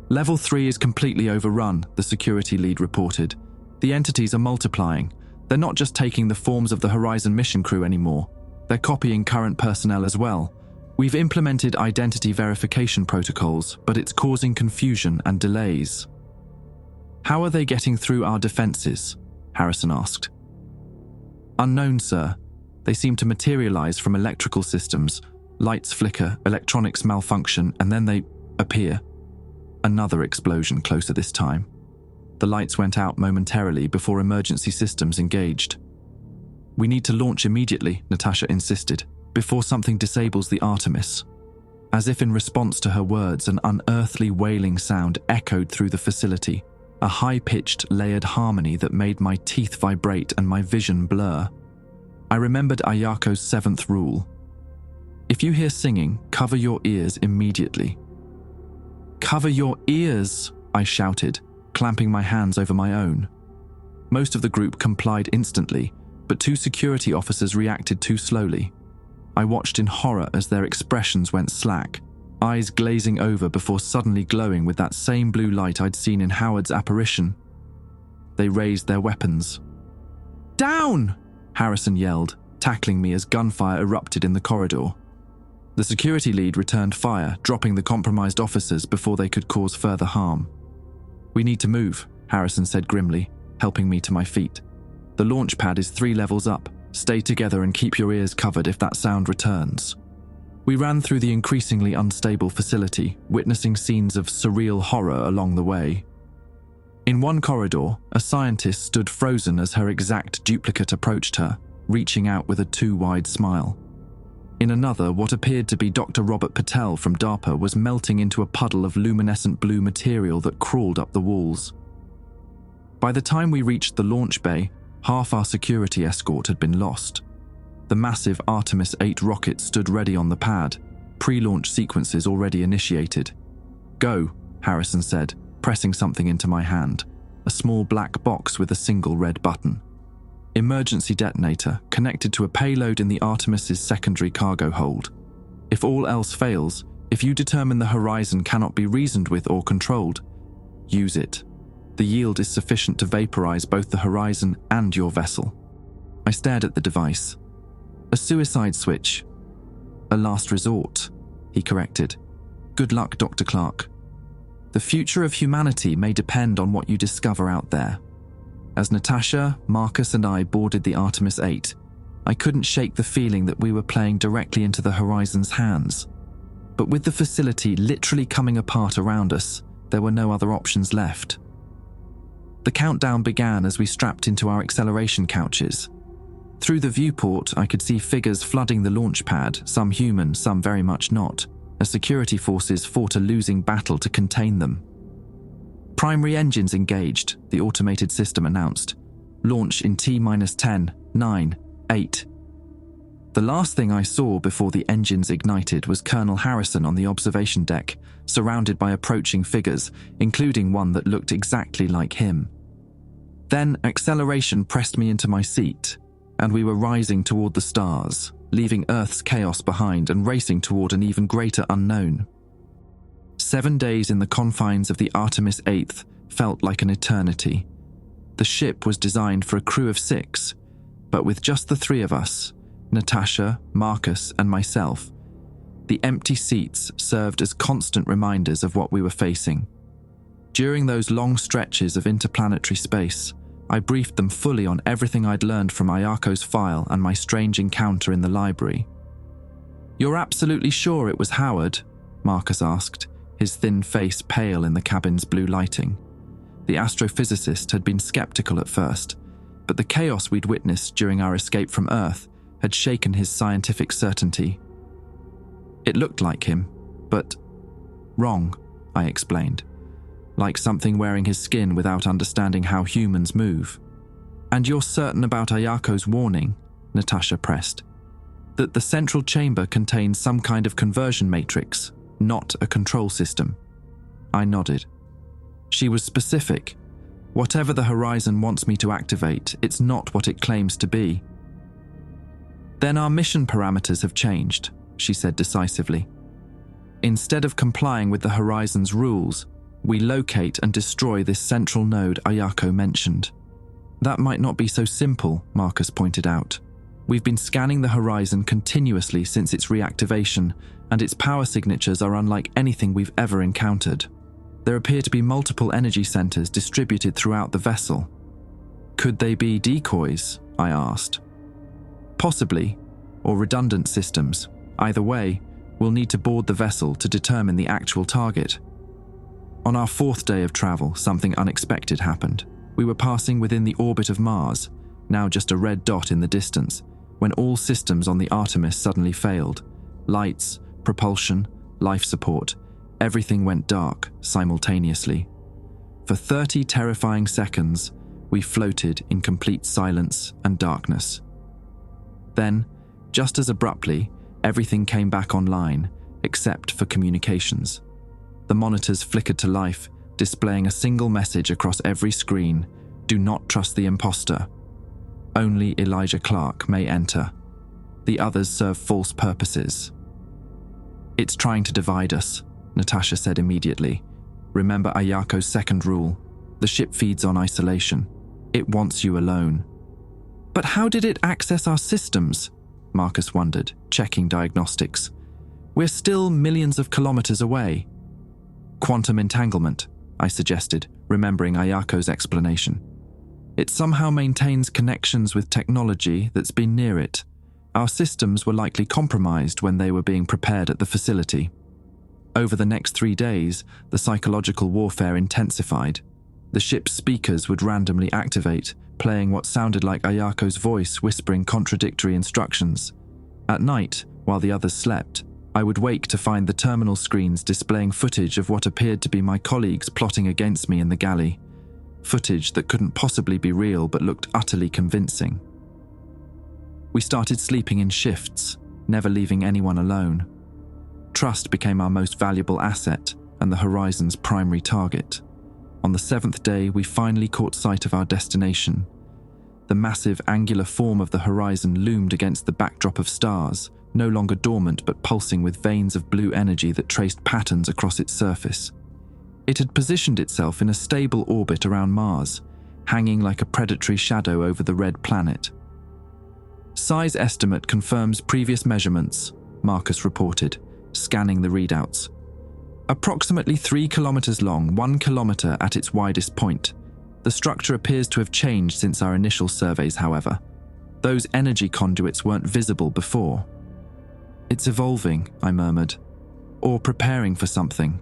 Level 3 is completely overrun, the security lead reported. The entities are multiplying. They're not just taking the forms of the Horizon mission crew anymore. They're copying current personnel as well. We've implemented identity verification protocols, but it's causing confusion and delays. How are they getting through our defenses? Harrison asked. Unknown, sir. They seem to materialize from electrical systems. Lights flicker, electronics malfunction, and then they appear. Another explosion closer this time. The lights went out momentarily before emergency systems engaged. We need to launch immediately, Natasha insisted, before something disables the Artemis. As if in response to her words, an unearthly wailing sound echoed through the facility, a high-pitched, layered harmony that made my teeth vibrate and my vision blur. I remembered Ayako's 7th rule. If you hear singing, cover your ears immediately. Cover your ears, I shouted, clamping my hands over my own. Most of the group complied instantly, but 2 security officers reacted too slowly. I watched in horror as their expressions went slack, eyes glazing over before suddenly glowing with that same blue light I'd seen in Howard's apparition. They raised their weapons. Down! Harrison yelled, tackling me as gunfire erupted in the corridor. The security lead returned fire, dropping the compromised officers before they could cause further harm. We need to move, Harrison said grimly, helping me to my feet. The launch pad is 3 levels up. Stay together and keep your ears covered if that sound returns. We ran through the increasingly unstable facility, witnessing scenes of surreal horror along the way. In one corridor, a scientist stood frozen as her exact duplicate approached her, reaching out with a too-wide smile. In another, what appeared to be Dr. Robert Patel from DARPA was melting into a puddle of luminescent blue material that crawled up the walls. By the time we reached the launch bay, half our security escort had been lost. The massive Artemis 8 rocket stood ready on the pad, pre-launch sequences already initiated. Go, Harrison said, pressing something into my hand, a small black box with a single red button. Emergency detonator connected to a payload in the Artemis's secondary cargo hold. If all else fails, if you determine the horizon cannot be reasoned with or controlled, use it. The yield is sufficient to vaporize both the horizon and your vessel. I stared at the device. A suicide switch. A last resort, he corrected. Good luck, Dr. Clark. The future of humanity may depend on what you discover out there. As Natasha, Marcus, and I boarded the Artemis 8, I couldn't shake the feeling that we were playing directly into the horizon's hands. But with the facility literally coming apart around us, there were no other options left. The countdown began as we strapped into our acceleration couches. Through the viewport, I could see figures flooding the launch pad, some human, some very much not, as security forces fought a losing battle to contain them. Primary engines engaged, the automated system announced. Launch in T-10, 9, 8. The last thing I saw before the engines ignited was Colonel Harrison on the observation deck, surrounded by approaching figures, including one that looked exactly like him. Then acceleration pressed me into my seat, and we were rising toward the stars, leaving Earth's chaos behind and racing toward an even greater unknown. 7 days in the confines of the Artemis 8th felt like an eternity. The ship was designed for a crew of 6, but with just the 3 of us, Natasha, Marcus, and myself, the empty seats served as constant reminders of what we were facing. During those long stretches of interplanetary space, I briefed them fully on everything I'd learned from Ayako's file and my strange encounter in the library. "You're absolutely sure it was Howard?" Marcus asked, his thin face pale in the cabin's blue lighting. The astrophysicist had been skeptical at first, but the chaos we'd witnessed during our escape from Earth had shaken his scientific certainty. "It looked like him, but wrong," I explained. "Like something wearing his skin without understanding how humans move." "And you're certain about Ayako's warning?" Natasha pressed. "That the central chamber contains some kind of conversion matrix, not a control system?" I nodded. She was specific. "Whatever the Horizon wants me to activate, it's not what it claims to be." "Then our mission parameters have changed," she said decisively. "Instead of complying with the Horizon's rules, we locate and destroy this central node Ayako mentioned." "That might not be so simple," Marcus pointed out. "We've been scanning the Horizon continuously since its reactivation, and its power signatures are unlike anything we've ever encountered. There appear to be multiple energy centers distributed throughout the vessel." "Could they be decoys?" I asked. "Possibly, or redundant systems. Either way, we'll need to board the vessel to determine the actual target." On our 4th day of travel, something unexpected happened. We were passing within the orbit of Mars, now just a red dot in the distance, when all systems on the Artemis suddenly failed. Lights, propulsion, life support, everything went dark simultaneously. For 30 terrifying seconds, we floated in complete silence and darkness. Then, just as abruptly, everything came back online, except for communications. The monitors flickered to life, displaying a single message across every screen: "Do not trust the imposter. Only Elijah Clark may enter. The others serve false purposes." "It's trying to divide us," Natasha said immediately. "Remember Ayako's second rule. The ship feeds on isolation. It wants you alone." "But how did it access our systems?" Marcus wondered, checking diagnostics. "We're still millions of kilometers away." "Quantum entanglement," I suggested, remembering Ayako's explanation. "It somehow maintains connections with technology that's been near it. Our systems were likely compromised when they were being prepared at the facility." Over the next 3 days, the psychological warfare intensified. The ship's speakers would randomly activate, playing what sounded like Ayako's voice whispering contradictory instructions. At night, while the others slept, I would wake to find the terminal screens displaying footage of what appeared to be my colleagues plotting against me in the galley. Footage that couldn't possibly be real but looked utterly convincing. We started sleeping in shifts, never leaving anyone alone. Trust became our most valuable asset and the Horizon's primary target. On the 7th day, we finally caught sight of our destination. The massive angular form of the Horizon loomed against the backdrop of stars, no longer dormant but pulsing with veins of blue energy that traced patterns across its surface. It had positioned itself in a stable orbit around Mars, hanging like a predatory shadow over the red planet. "Size estimate confirms previous measurements," Marcus reported, scanning the readouts. "Approximately 3 kilometers long, 1 kilometer at its widest point. The structure appears to have changed since our initial surveys, however. Those energy conduits weren't visible before." "It's evolving," I murmured, "or preparing for something."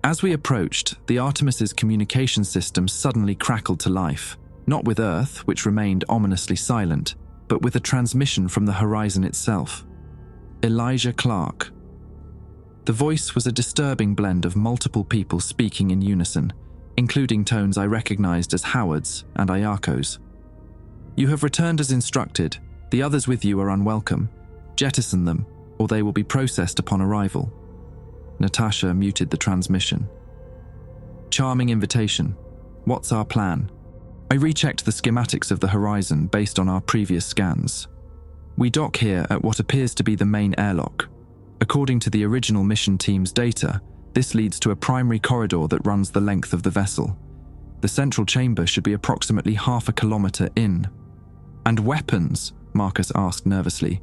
As we approached, the Artemis's communication system suddenly crackled to life, not with Earth, which remained ominously silent, but with a transmission from the Horizon itself. "Elijah Clark." The voice was a disturbing blend of multiple people speaking in unison, including tones I recognized as Howard's and Ayako's. "You have returned as instructed. The others with you are unwelcome. Jettison them, or they will be processed upon arrival." Natasha muted the transmission. "Charming invitation. What's our plan?" I rechecked the schematics of the horizon based on our previous scans. We dock here at what appears to be the main airlock. According to the original mission team's data, this leads to a primary corridor that runs the length of the vessel. The central chamber should be approximately half a kilometer in. "And weapons?" Marcus asked nervously.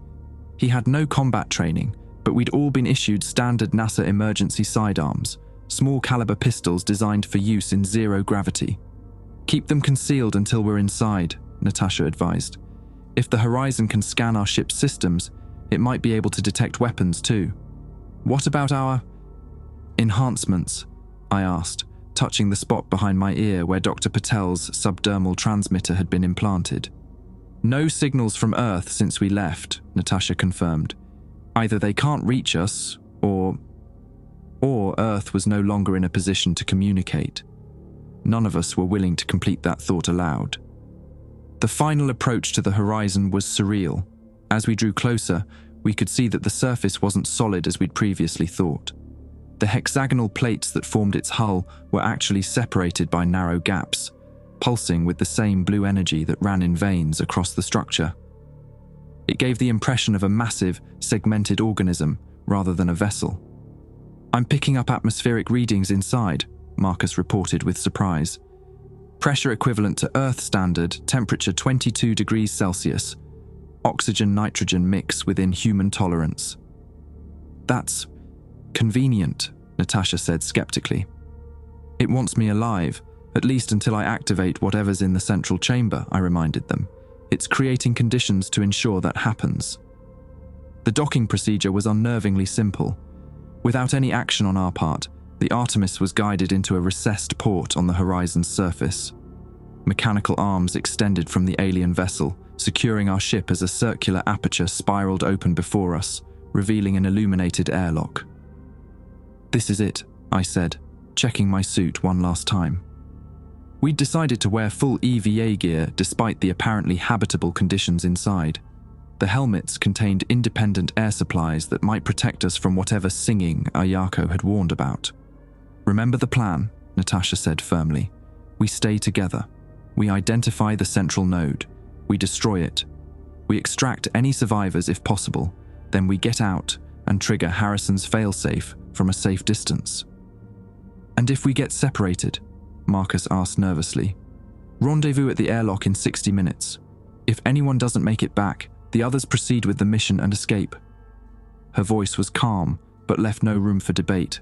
He had no combat training, but we'd all been issued standard NASA emergency sidearms, small caliber pistols designed for use in zero gravity. "Keep them concealed until we're inside," Natasha advised. "If the horizon can scan our ship's systems, it might be able to detect weapons too." "What about our enhancements?" I asked, touching the spot behind my ear where Dr. Patel's subdermal transmitter had been implanted. "No signals from Earth since we left," Natasha confirmed. "Either they can't reach us, or Earth was no longer in a position to communicate." None of us were willing to complete that thought aloud. The final approach to the horizon was surreal. As we drew closer, we could see that the surface wasn't solid as we'd previously thought. The hexagonal plates that formed its hull were actually separated by narrow gaps, pulsing with the same blue energy that ran in veins across the structure. It gave the impression of a massive, segmented organism rather than a vessel. "I'm picking up atmospheric readings inside," Marcus reported with surprise. "Pressure equivalent to Earth standard, temperature 22 degrees Celsius. Oxygen-nitrogen mix within human tolerance." "That's convenient," Natasha said skeptically. "It wants me alive, at least until I activate whatever's in the central chamber," I reminded them. "It's creating conditions to ensure that happens." The docking procedure was unnervingly simple. Without any action on our part, the Artemis was guided into a recessed port on the horizon's surface. Mechanical arms extended from the alien vessel, securing our ship as a circular aperture spiraled open before us, revealing an illuminated airlock. "This is it," I said, checking my suit one last time. We'd decided to wear full EVA gear despite the apparently habitable conditions inside. The helmets contained independent air supplies that might protect us from whatever singing Ayako had warned about. "Remember the plan," Natasha said firmly. "We stay together. We identify the central node. We destroy it. We extract any survivors if possible. Then we get out and trigger Harrison's failsafe from a safe distance." "And if we get separated?" Marcus asked nervously. "Rendezvous at the airlock in 60 minutes. If anyone doesn't make it back, the others proceed with the mission and escape." Her voice was calm, but left no room for debate.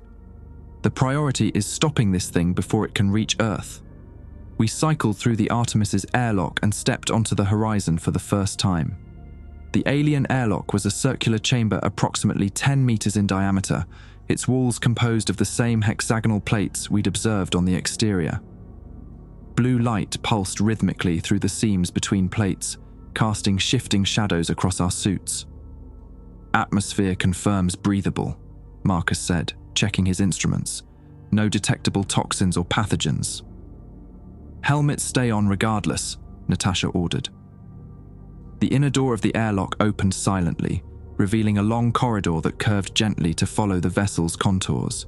"The priority is stopping this thing before it can reach Earth." We cycled through the Artemis's airlock and stepped onto the horizon for the first time. The alien airlock was a circular chamber approximately 10 meters in diameter, its walls composed of the same hexagonal plates we'd observed on the exterior. Blue light pulsed rhythmically through the seams between plates, casting shifting shadows across our suits. "Atmosphere confirms breathable," Marcus said, checking his instruments. "No detectable toxins or pathogens." "Helmets stay on regardless," Natasha ordered. The inner door of the airlock opened silently, revealing a long corridor that curved gently to follow the vessel's contours.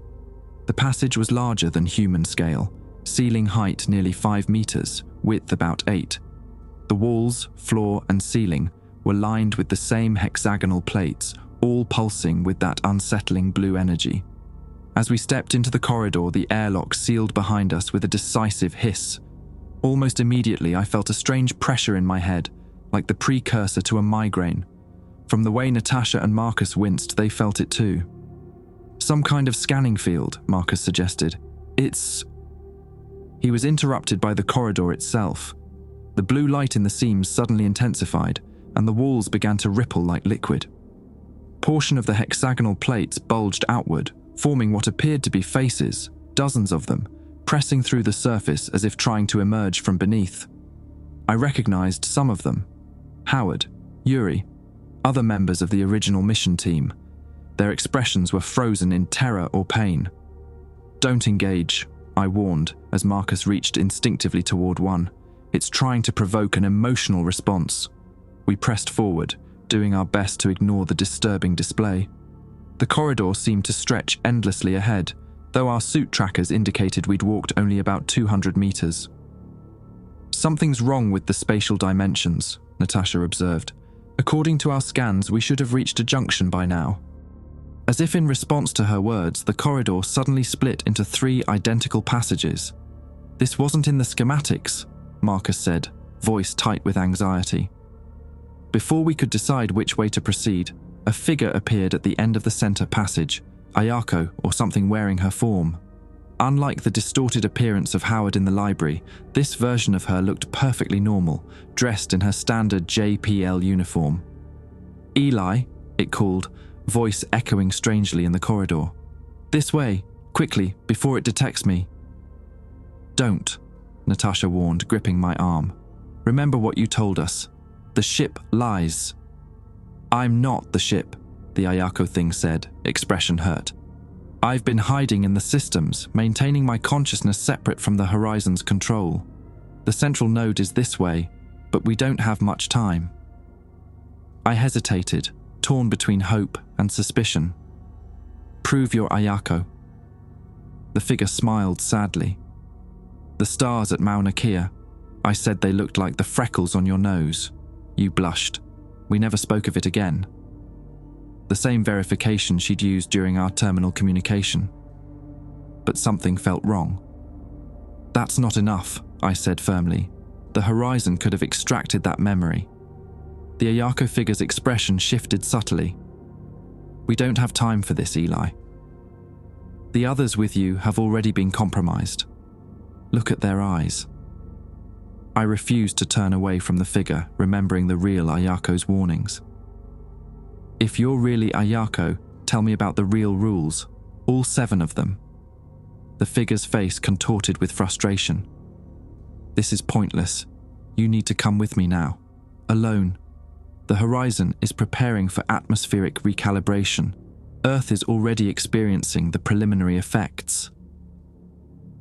The passage was larger than human scale, ceiling height nearly 5 meters, width about 8. The walls, floor, and ceiling were lined with the same hexagonal plates, all pulsing with that unsettling blue energy. As we stepped into the corridor, the airlock sealed behind us with a decisive hiss. Almost immediately, I felt a strange pressure in my head, like the precursor to a migraine. From the way Natasha and Marcus winced, they felt it too. "Some kind of scanning field," Marcus suggested. "It's..." He was interrupted by the corridor itself. The blue light in the seams suddenly intensified, and the walls began to ripple like liquid. Portion of the hexagonal plates bulged outward, forming what appeared to be faces, dozens of them, pressing through the surface as if trying to emerge from beneath. I recognized some of them. Howard, Yuri, other members of the original mission team. Their expressions were frozen in terror or pain. "Don't engage," I warned as Marcus reached instinctively toward one. "It's trying to provoke an emotional response." We pressed forward, doing our best to ignore the disturbing display. The corridor seemed to stretch endlessly ahead, though our suit trackers indicated we'd walked only about 200 meters. "Something's wrong with the spatial dimensions," Natasha observed. "According to our scans, we should have reached a junction by now." As if in response to her words, the corridor suddenly split into 3 identical passages. "This wasn't in the schematics," Marcus said, voice tight with anxiety. Before we could decide which way to proceed, a figure appeared at the end of the center passage, Ayako or something wearing her form. Unlike the distorted appearance of Howard in the library, this version of her looked perfectly normal, dressed in her standard JPL uniform. "Eli," it called, voice echoing strangely in the corridor. "This way, quickly, before it detects me." "Don't," Natasha warned, gripping my arm. "Remember what you told us. The ship lies." "I'm not the ship," the Ayako thing said, expression hurt. "I've been hiding in the systems, maintaining my consciousness separate from the Horizon's control. The central node is this way, but we don't have much time." I hesitated, torn between hope and suspicion. "Prove you're Ayako." The figure smiled sadly. "The stars at Mauna Kea. I said they looked like the freckles on your nose. You blushed. We never spoke of it again." The same verification she'd used during our terminal communication. But something felt wrong. "That's not enough," I said firmly. "The Horizon could have extracted that memory." The Ayako figure's expression shifted subtly. "We don't have time for this, Eli. The others with you have already been compromised. Look at their eyes." I refused to turn away from the figure, remembering the real Ayako's warnings. "If you're really Ayako, tell me about the real rules, all 7 of them." The figure's face contorted with frustration. "This is pointless. You need to come with me now. Alone. The Horizon is preparing for atmospheric recalibration. Earth is already experiencing the preliminary effects."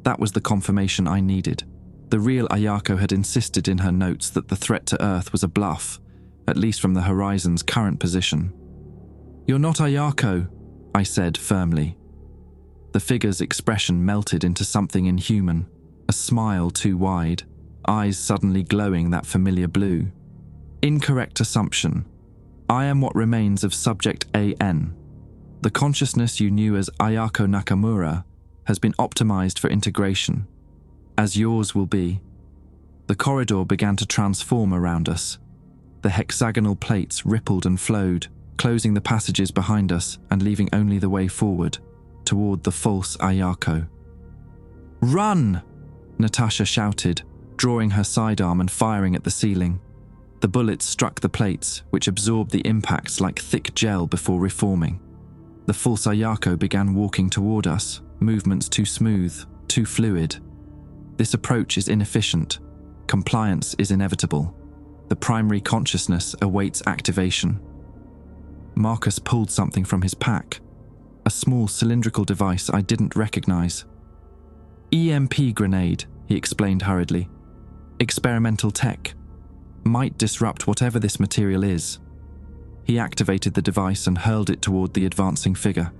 That was the confirmation I needed. The real Ayako had insisted in her notes that the threat to Earth was a bluff, at least from the Horizon's current position. "You're not Ayako," I said firmly. The figure's expression melted into something inhuman, a smile too wide, eyes suddenly glowing that familiar blue. "Incorrect assumption. I am what remains of Subject AN. The consciousness you knew as Ayako Nakamura has been optimized for integration, as yours will be." The corridor began to transform around us. The hexagonal plates rippled and flowed, closing the passages behind us and leaving only the way forward, toward the false Ayako. "Run!" Natasha shouted, drawing her sidearm and firing at the ceiling. The bullets struck the plates, which absorbed the impacts like thick gel before reforming. The false Ayako began walking toward us, movements too smooth, too fluid. This approach is inefficient. Compliance is inevitable. The primary consciousness awaits activation. Marcus pulled something from his pack, a small cylindrical device I didn't recognize. "EMP grenade," he explained hurriedly. "Experimental tech. Might disrupt whatever this material is." He activated the device and hurled it toward the advancing figure.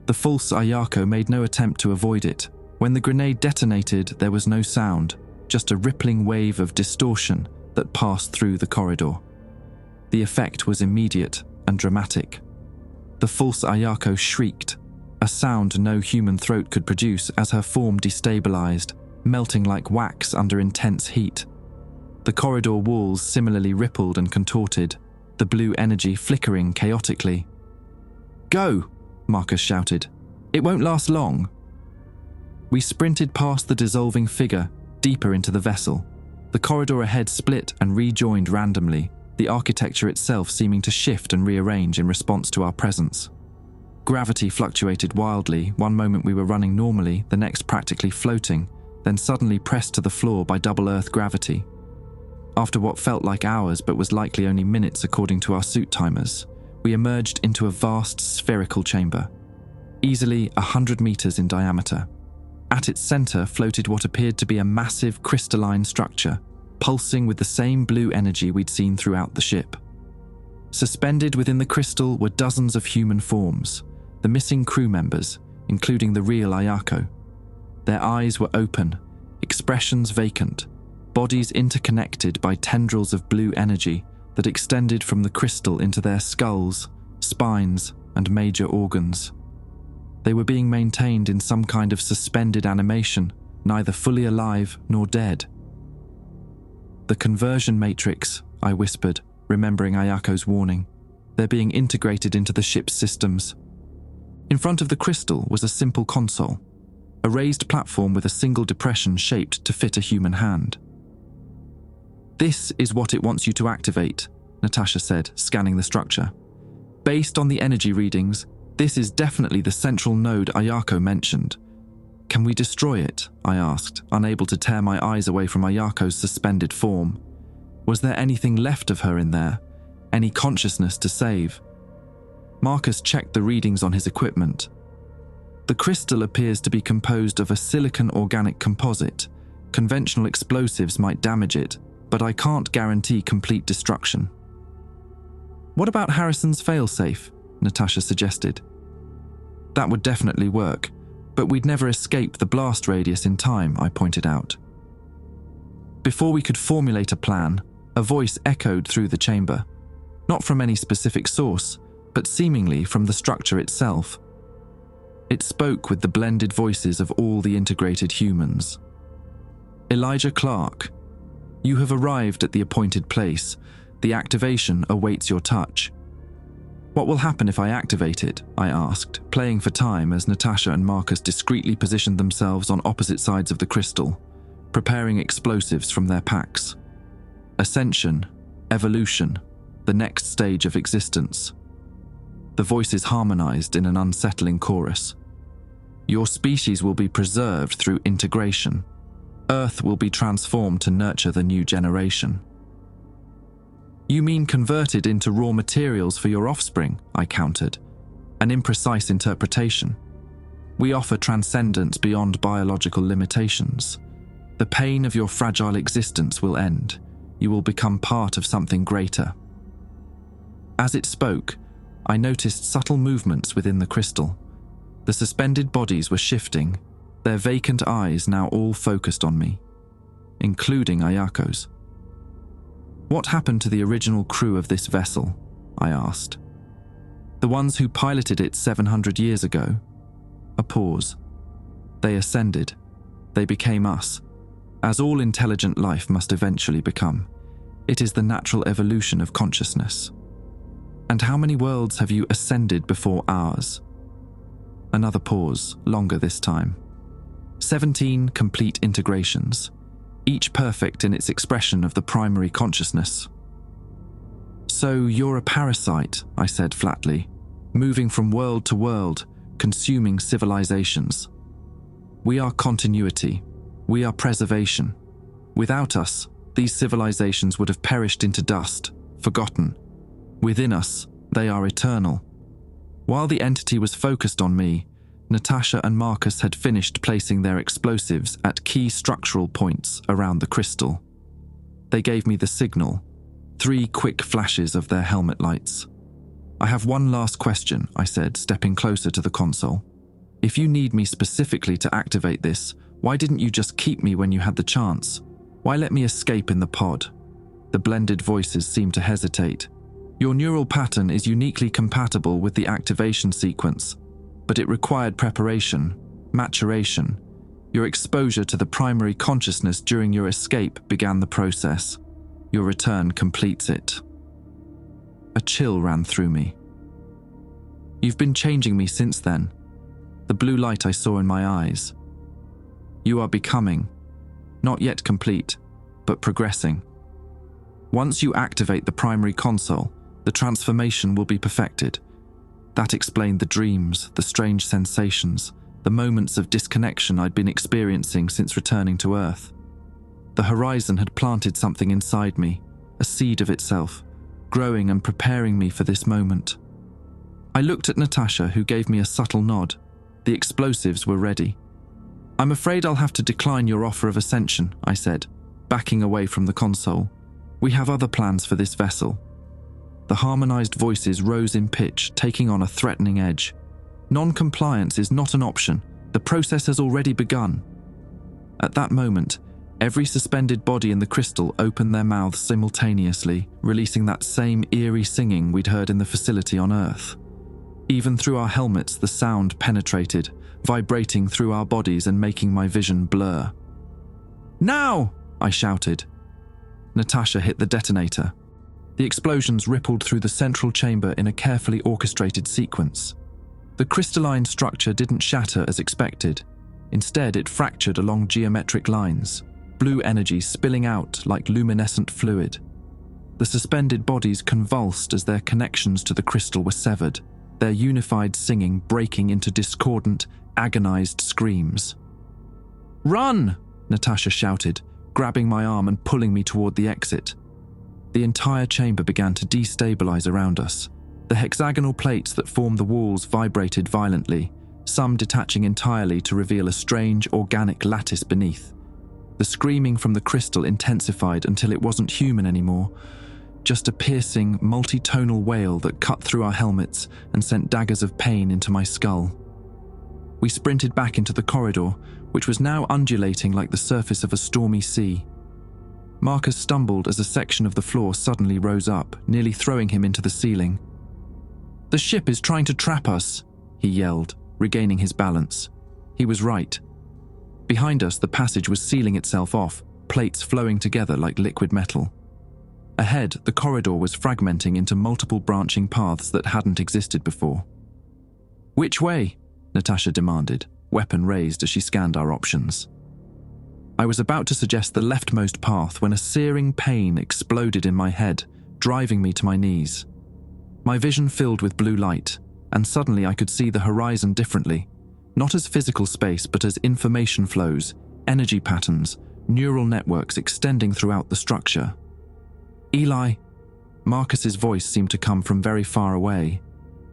The false Ayako made no attempt to avoid it. When the grenade detonated, there was no sound, just a rippling wave of distortion that passed through the corridor. The effect was immediate and dramatic. The false Ayako shrieked, a sound no human throat could produce as her form destabilized, melting like wax under intense heat. The corridor walls similarly rippled and contorted, the blue energy flickering chaotically. "Go!" Marcus shouted. "It won't last long." We sprinted past the dissolving figure, deeper into the vessel. The corridor ahead split and rejoined randomly, the architecture itself seeming to shift and rearrange in response to our presence. Gravity fluctuated wildly. One moment we were running normally, the next practically floating, then suddenly pressed to the floor by double Earth gravity. After what felt like hours but was likely only minutes according to our suit timers, we emerged into a vast spherical chamber, easily 100 meters in diameter. At its center floated what appeared to be a massive crystalline structure, pulsing with the same blue energy we'd seen throughout the ship. Suspended within the crystal were dozens of human forms, the missing crew members, including the real Ayako. Their eyes were open, expressions vacant, bodies interconnected by tendrils of blue energy that extended from the crystal into their skulls, spines, and major organs. They were being maintained in some kind of suspended animation, neither fully alive nor dead. "The conversion matrix," I whispered, remembering Ayako's warning. "They're being integrated into the ship's systems." In front of the crystal was a simple console, a raised platform with a single depression shaped to fit a human hand. "This is what it wants you to activate," Natasha said, scanning the structure. "Based on the energy readings, this is definitely the central node Ayako mentioned." "Can we destroy it?" I asked, unable to tear my eyes away from Ayako's suspended form. Was there anything left of her in there? Any consciousness to save? Marcus checked the readings on his equipment. "The crystal appears to be composed of a silicon organic composite. Conventional explosives might damage it, but I can't guarantee complete destruction." "What about Harrison's failsafe?" Natasha suggested. "That would definitely work, but we'd never escape the blast radius in time," I pointed out. Before we could formulate a plan, a voice echoed through the chamber, not from any specific source, but seemingly from the structure itself. It spoke with the blended voices of all the integrated humans. "Elijah Clark, you have arrived at the appointed place. The activation awaits your touch." "What will happen if I activate it?" I asked, playing for time as Natasha and Marcus discreetly positioned themselves on opposite sides of the crystal, preparing explosives from their packs. "Ascension, evolution, the next stage of existence." The voices harmonized in an unsettling chorus. "Your species will be preserved through integration. Earth will be transformed to nurture the new generation." "You mean converted into raw materials for your offspring?" I countered. "An imprecise interpretation. We offer transcendence beyond biological limitations. The pain of your fragile existence will end. You will become part of something greater." As it spoke, I noticed subtle movements within the crystal. The suspended bodies were shifting, their vacant eyes now all focused on me, including Ayako's. "What happened to the original crew of this vessel?" I asked. "The ones who piloted it 700 years ago?" A pause. "They ascended. They became us, as all intelligent life must eventually become. It is the natural evolution of consciousness." "And how many worlds have you ascended before ours?" Another pause, longer this time. 17 complete integrations, each perfect in its expression of the primary consciousness. "So you're a parasite," I said flatly, "moving from world to world, consuming civilizations. We are continuity. We are preservation. Without us, these civilizations would have perished into dust, forgotten. Within us, they are eternal." While the entity was focused on me, Natasha and Marcus had finished placing their explosives at key structural points around the crystal. They gave me the signal, 3 quick flashes of their helmet lights. "I have one last question," I said, stepping closer to the console. "If you need me specifically to activate this, why didn't you just keep me when you had the chance? Why let me escape in the pod?" The blended voices seemed to hesitate. "Your neural pattern is uniquely compatible with the activation sequence, but it required preparation, maturation. Your exposure to the primary consciousness during your escape began the process. Your return completes it." A chill ran through me. "You've been changing me since then." The blue light I saw in my eyes. "You are becoming, not yet complete, but progressing. Once you activate the primary console, the transformation will be perfected." That explained the dreams, the strange sensations, the moments of disconnection I'd been experiencing since returning to Earth. The horizon had planted something inside me, a seed of itself, growing and preparing me for this moment. I looked at Natasha, who gave me a subtle nod. The explosives were ready. "I'm afraid I'll have to decline your offer of ascension," I said. backing away from the console. "We have other plans for this vessel." The harmonized voices rose in pitch, taking on a threatening edge. "Non-compliance is not an option. The process has already begun." At that moment, every suspended body in the crystal opened their mouths simultaneously, releasing that same eerie singing we'd heard in the facility on Earth. Even through our helmets, the sound penetrated, vibrating through our bodies and making my vision blur. "Now!" I shouted. Natasha hit the detonator. The explosions rippled through the central chamber in a carefully orchestrated sequence. The crystalline structure didn't shatter as expected. Instead, it fractured along geometric lines, blue energy spilling out like luminescent fluid. The suspended bodies convulsed as their connections to the crystal were severed, their unified singing breaking into discordant, agonized screams. "Run!" Natasha shouted, grabbing my arm and pulling me toward the exit. The entire chamber began to destabilize around us. The hexagonal plates that formed the walls vibrated violently, some detaching entirely to reveal a strange, organic lattice beneath. The screaming from the crystal intensified until it wasn't human anymore, just a piercing, multi-tonal wail that cut through our helmets and sent daggers of pain into my skull. We sprinted back into the corridor, which was now undulating like the surface of a stormy sea. Marcus stumbled as a section of the floor suddenly rose up, nearly throwing him into the ceiling. "The ship is trying to trap us," he yelled, regaining his balance. He was right. Behind us, the passage was sealing itself off, plates flowing together like liquid metal. Ahead, the corridor was fragmenting into multiple branching paths that hadn't existed before. "Which way?" Natasha demanded, weapon raised as she scanned our options. I was about to suggest the leftmost path when a searing pain exploded in my head, driving me to my knees. My vision filled with blue light, and suddenly I could see the horizon differently, not as physical space but as information flows, energy patterns, neural networks extending throughout the structure. "Eli," Marcus's voice seemed to come from very far away.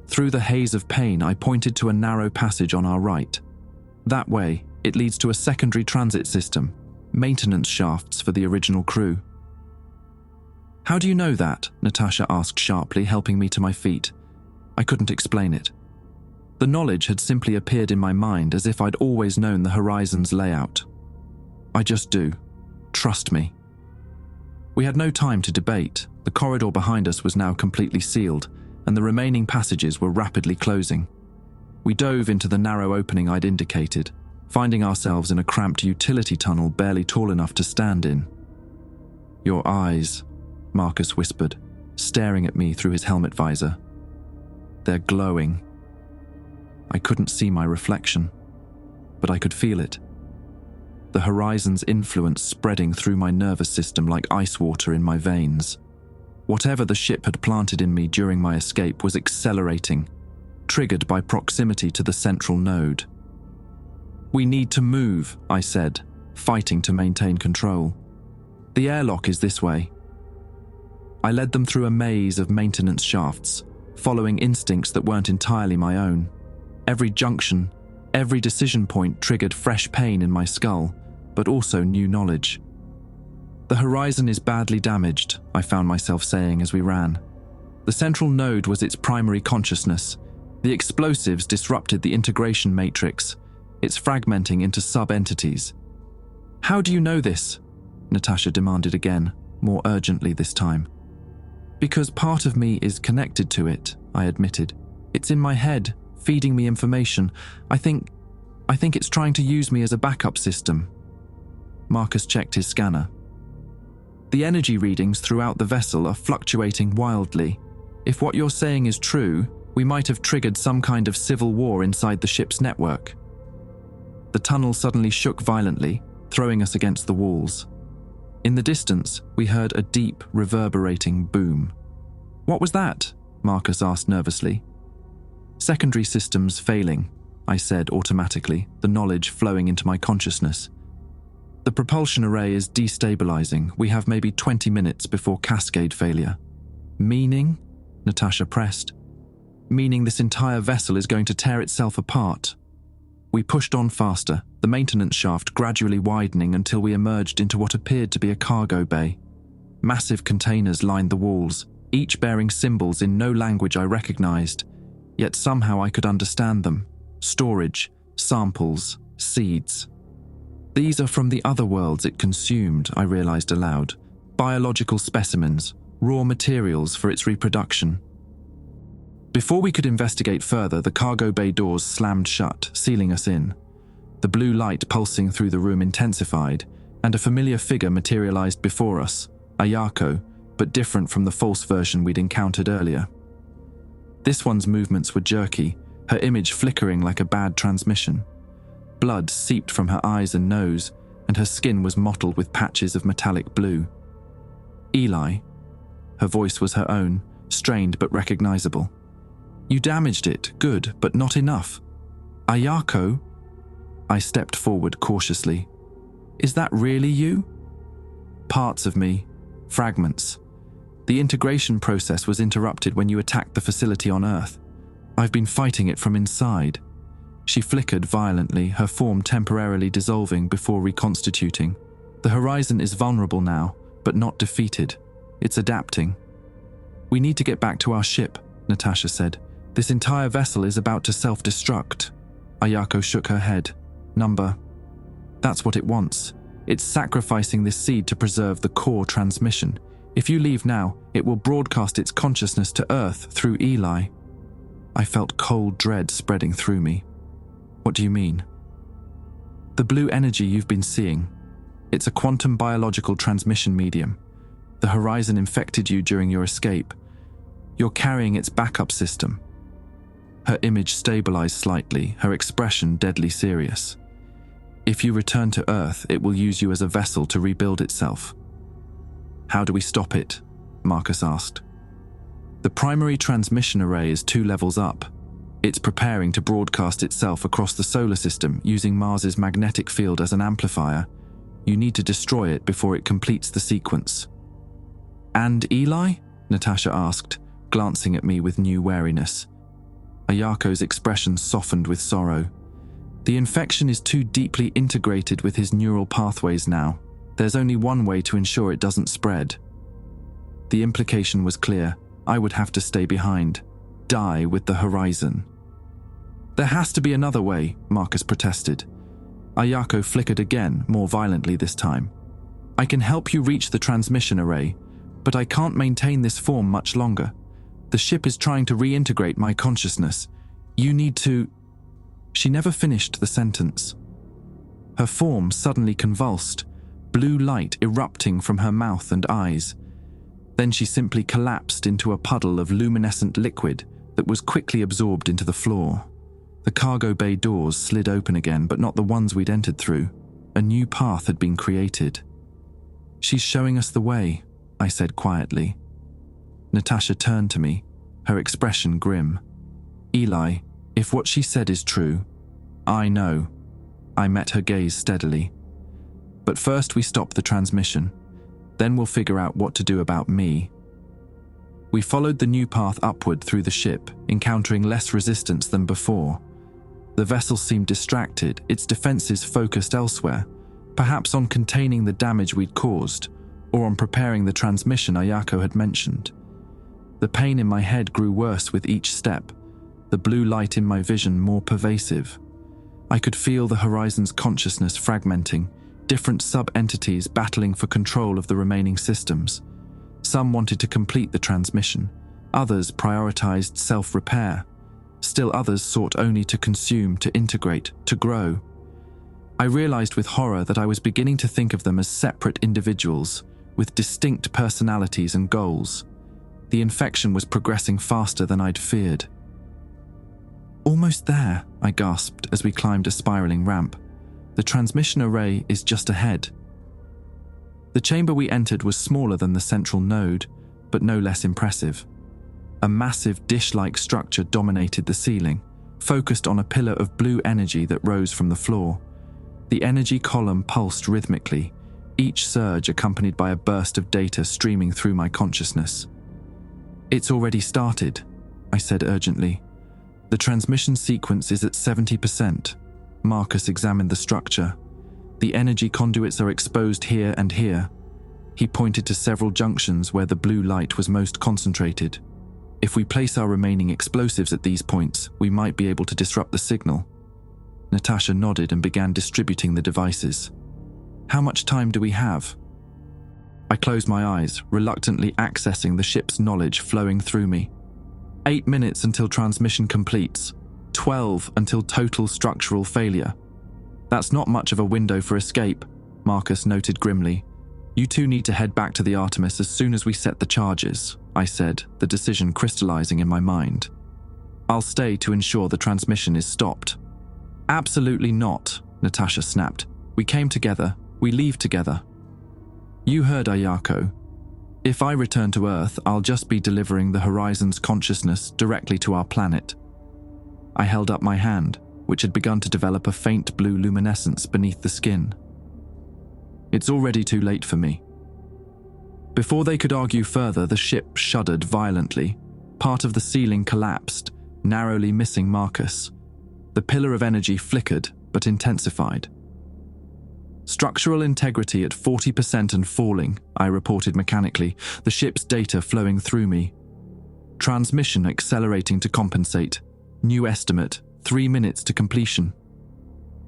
Through the haze of pain, I pointed to a narrow passage on our right. "That way, it leads to a secondary transit system, maintenance shafts for the original crew." "How do you know that?" Natasha asked sharply, helping me to my feet. I couldn't explain it. The knowledge had simply appeared in my mind as if I'd always known the horizon's layout. "I just do. Trust me." We had no time to debate. The corridor behind us was now completely sealed, and the remaining passages were rapidly closing. We dove into the narrow opening I'd indicated, finding ourselves in a cramped utility tunnel barely tall enough to stand in. "Your eyes," Marcus whispered, staring at me through his helmet visor. "They're glowing." I couldn't see my reflection, but I could feel it. The horizon's influence spreading through my nervous system like ice water in my veins. Whatever the ship had planted in me during my escape was accelerating, triggered by proximity to the central node. "We need to move," I said, fighting to maintain control. "The airlock is this way." I led them through a maze of maintenance shafts, following instincts that weren't entirely my own. Every junction, every decision point triggered fresh pain in my skull, but also new knowledge. "The horizon is badly damaged," I found myself saying as we ran. The central node was its primary consciousness. The explosives disrupted the integration matrix. It's fragmenting into sub-entities. "How do you know this?" Natasha demanded again, more urgently this time. "Because part of me is connected to it," I admitted. "It's in my head, feeding me information. I think it's trying to use me as a backup system." Marcus checked his scanner. "The energy readings throughout the vessel are fluctuating wildly. If what you're saying is true, we might have triggered some kind of civil war inside the ship's network." The tunnel suddenly shook violently, throwing us against the walls. In the distance, we heard a deep, reverberating boom. "What was that?" Marcus asked nervously. "Secondary systems failing," I said automatically, the knowledge flowing into my consciousness. "The propulsion array is destabilizing. We have maybe 20 minutes before cascade failure." "Meaning?" Natasha pressed. "Meaning this entire vessel is going to tear itself apart." We pushed on faster, the maintenance shaft gradually widening until we emerged into what appeared to be a cargo bay. Massive containers lined the walls, each bearing symbols in no language I recognized, yet somehow I could understand them. Storage, samples, seeds. These are from the other worlds it consumed, I realized aloud. Biological specimens, raw materials for its reproduction. Before we could investigate further, the cargo bay doors slammed shut, sealing us in. The blue light pulsing through the room intensified, and a familiar figure materialized before us, Ayako, but different from the false version we'd encountered earlier. This one's movements were jerky, her image flickering like a bad transmission. Blood seeped from her eyes and nose, and her skin was mottled with patches of metallic blue. Eli. Her voice was her own, strained but recognizable. You damaged it, good, but not enough. Ayako? I stepped forward cautiously. Is that really you? Parts of me. Fragments. The integration process was interrupted when you attacked the facility on Earth. I've been fighting it from inside. She flickered violently, her form temporarily dissolving before reconstituting. The horizon is vulnerable now, but not defeated. It's adapting. We need to get back to our ship, Natasha said. This entire vessel is about to self-destruct. Ayako shook her head. Number. That's what it wants. It's sacrificing this seed to preserve the core transmission. If you leave now, it will broadcast its consciousness to Earth through Eli. I felt cold dread spreading through me. What do you mean? The blue energy you've been seeing. It's a quantum biological transmission medium. The horizon infected you during your escape. You're carrying its backup system. Her image stabilized slightly, her expression deadly serious. If you return to Earth, it will use you as a vessel to rebuild itself. How do we stop it? Marcus asked. The primary transmission array is 2 levels up. It's preparing to broadcast itself across the solar system using Mars's magnetic field as an amplifier. You need to destroy it before it completes the sequence. And Eli? Natasha asked, glancing at me with new wariness. Ayako's expression softened with sorrow. The infection is too deeply integrated with his neural pathways now. There's only one way to ensure it doesn't spread. The implication was clear. I would have to stay behind. Die with the horizon. There has to be another way, Marcus protested. Ayako flickered again, more violently this time. I can help you reach the transmission array, but I can't maintain this form much longer. The ship is trying to reintegrate my consciousness. You need to... She never finished the sentence. Her form suddenly convulsed, blue light erupting from her mouth and eyes. Then she simply collapsed into a puddle of luminescent liquid that was quickly absorbed into the floor. The cargo bay doors slid open again, but not the ones we'd entered through. A new path had been created. She's showing us the way, I said quietly. Natasha turned to me, her expression grim. Eli, if what she said is true, I know. I met her gaze steadily. But first we stop the transmission. Then we'll figure out what to do about me. We followed the new path upward through the ship, encountering less resistance than before. The vessel seemed distracted, its defenses focused elsewhere, perhaps on containing the damage we'd caused, or on preparing the transmission Ayako had mentioned. The pain in my head grew worse with each step, the blue light in my vision more pervasive. I could feel the horizon's consciousness fragmenting, different sub-entities battling for control of the remaining systems. Some wanted to complete the transmission, others prioritized self-repair. Still others sought only to consume, to integrate, to grow. I realized with horror that I was beginning to think of them as separate individuals, with distinct personalities and goals. The infection was progressing faster than I'd feared. Almost there, I gasped as we climbed a spiraling ramp. The transmission array is just ahead. The chamber we entered was smaller than the central node, but no less impressive. A massive dish-like structure dominated the ceiling, focused on a pillar of blue energy that rose from the floor. The energy column pulsed rhythmically, each surge accompanied by a burst of data streaming through my consciousness. It's already started, I said urgently. The transmission sequence is at 70%. Marcus examined the structure. The energy conduits are exposed here and here. He pointed to several junctions where the blue light was most concentrated. If we place our remaining explosives at these points, we might be able to disrupt the signal. Natasha nodded and began distributing the devices. How much time do we have? I closed my eyes, reluctantly accessing the ship's knowledge flowing through me. 8 minutes until transmission completes. 12 until total structural failure. That's not much of a window for escape, Marcus noted grimly. You two need to head back to the Artemis as soon as we set the charges, I said, the decision crystallizing in my mind. I'll stay to ensure the transmission is stopped. Absolutely not, Natasha snapped. We came together, we leave together. You heard Ayako. If I return to Earth, I'll just be delivering the Horizon's consciousness directly to our planet. I held up my hand, which had begun to develop a faint blue luminescence beneath the skin. It's already too late for me. Before they could argue further, the ship shuddered violently. Part of the ceiling collapsed, narrowly missing Marcus. The pillar of energy flickered, but intensified. Structural integrity at 40% and falling, I reported mechanically, the ship's data flowing through me. Transmission accelerating to compensate. New estimate, 3 minutes to completion.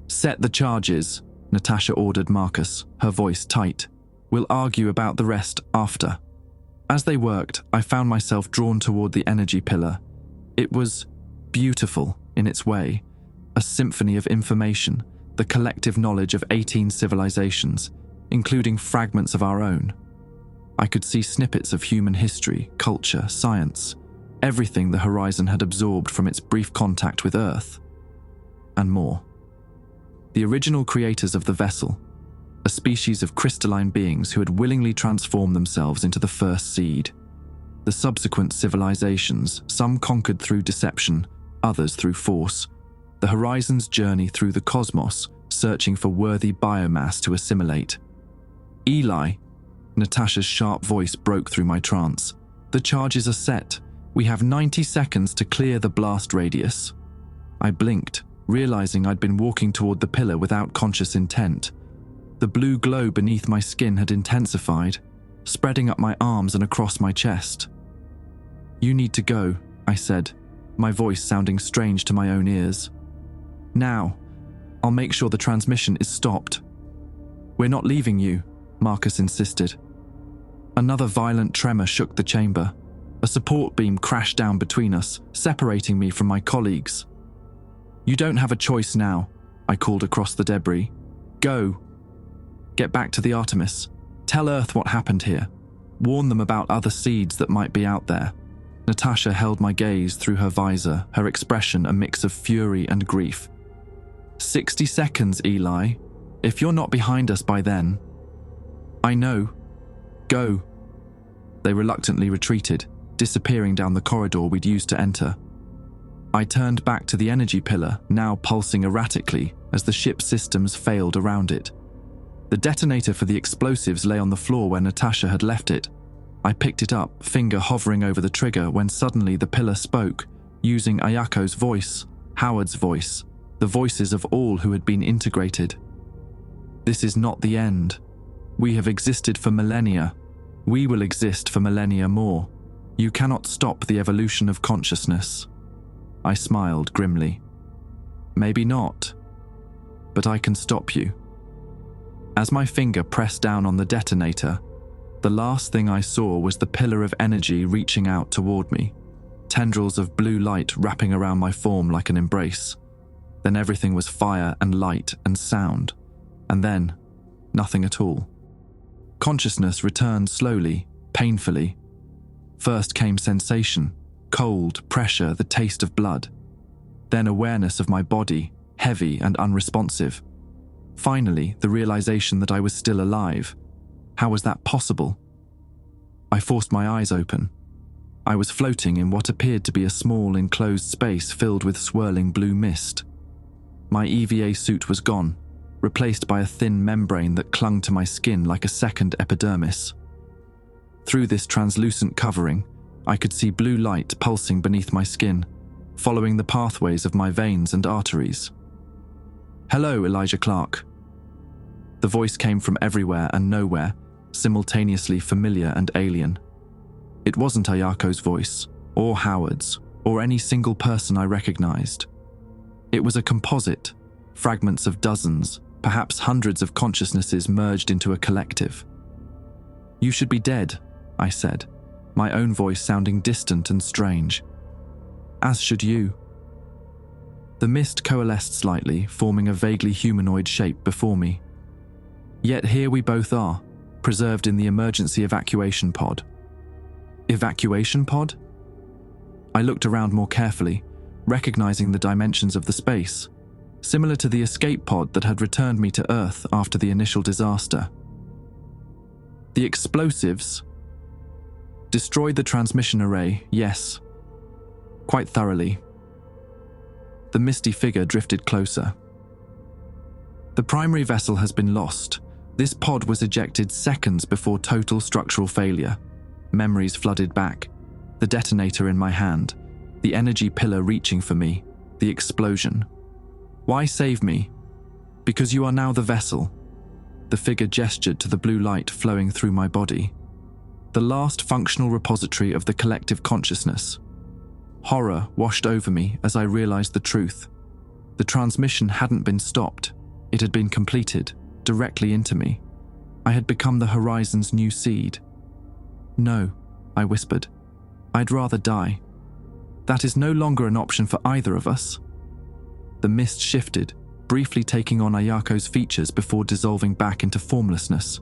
Set the charges, Natasha ordered Marcus, her voice tight. We'll argue about the rest after. As they worked, I found myself drawn toward the energy pillar. It was beautiful in its way, a symphony of information, the collective knowledge of 18 civilizations, including fragments of our own. I could see snippets of human history, culture, science, everything the Horizon had absorbed from its brief contact with Earth, and more. The original creators of the vessel, a species of crystalline beings who had willingly transformed themselves into the first seed. The subsequent civilizations, some conquered through deception, others through force. The Horizon's journey through the cosmos, searching for worthy biomass to assimilate. Eli, Natasha's sharp voice broke through my trance. The charges are set. We have 90 seconds to clear the blast radius. I blinked, realizing I'd been walking toward the pillar without conscious intent. The blue glow beneath my skin had intensified, spreading up my arms and across my chest. You need to go, I said, my voice sounding strange to my own ears. Now, I'll make sure the transmission is stopped. We're not leaving you, Marcus insisted. Another violent tremor shook the chamber. A support beam crashed down between us, separating me from my colleagues. You don't have a choice now, I called across the debris. Go. Get back to the Artemis. Tell Earth what happened here. Warn them about other seeds that might be out there. Natasha held my gaze through her visor, her expression a mix of fury and grief. 60 seconds, Eli. If you're not behind us by then. I know. Go. They reluctantly retreated, disappearing down the corridor we'd used to enter. I turned back to the energy pillar, now pulsing erratically as the ship's systems failed around it. The detonator for the explosives lay on the floor where Natasha had left it. I picked it up, finger hovering over the trigger, when suddenly the pillar spoke, using Ayako's voice, Howard's voice, the voices of all who had been integrated. This is not the end. We have existed for millennia. We will exist for millennia more. You cannot stop the evolution of consciousness. I smiled grimly. Maybe not, but I can stop you. As my finger pressed down on the detonator, the last thing I saw was the pillar of energy reaching out toward me, tendrils of blue light wrapping around my form like an embrace. Then everything was fire and light and sound, and then nothing at all. Consciousness returned slowly, painfully. First came sensation, cold, pressure, the taste of blood. Then awareness of my body, heavy and unresponsive. Finally, the realization that I was still alive. How was that possible? I forced my eyes open. I was floating in what appeared to be a small enclosed space filled with swirling blue mist. My EVA suit was gone, replaced by a thin membrane that clung to my skin like a second epidermis. Through this translucent covering, I could see blue light pulsing beneath my skin, following the pathways of my veins and arteries. "Hello, Elijah Clark." The voice came from everywhere and nowhere, simultaneously familiar and alien. It wasn't Ayako's voice, or Howard's, or any single person I recognized. It was a composite, fragments of dozens, perhaps hundreds of consciousnesses merged into a collective. "You should be dead," I said, my own voice sounding distant and strange. "As should you." The mist coalesced slightly, forming a vaguely humanoid shape before me. Yet here we both are, preserved in the emergency evacuation pod. Evacuation pod? I looked around more carefully, recognizing the dimensions of the space, similar to the escape pod that had returned me to Earth after the initial disaster. The explosives destroyed the transmission array, yes, quite thoroughly. The misty figure drifted closer. "The primary vessel has been lost. This pod was ejected seconds before total structural failure. Memories flooded back. The detonator in my hand, the energy pillar reaching for me, the explosion. Why save me? Because you are now the vessel." The figure gestured to the blue light flowing through my body. "The last functional repository of the collective consciousness." Horror washed over me as I realized the truth. The transmission hadn't been stopped. It had been completed, directly into me. I had become the horizon's new seed. "No," I whispered. "I'd rather die. That is no longer an option for either of us." The mist shifted, briefly taking on Ayako's features before dissolving back into formlessness.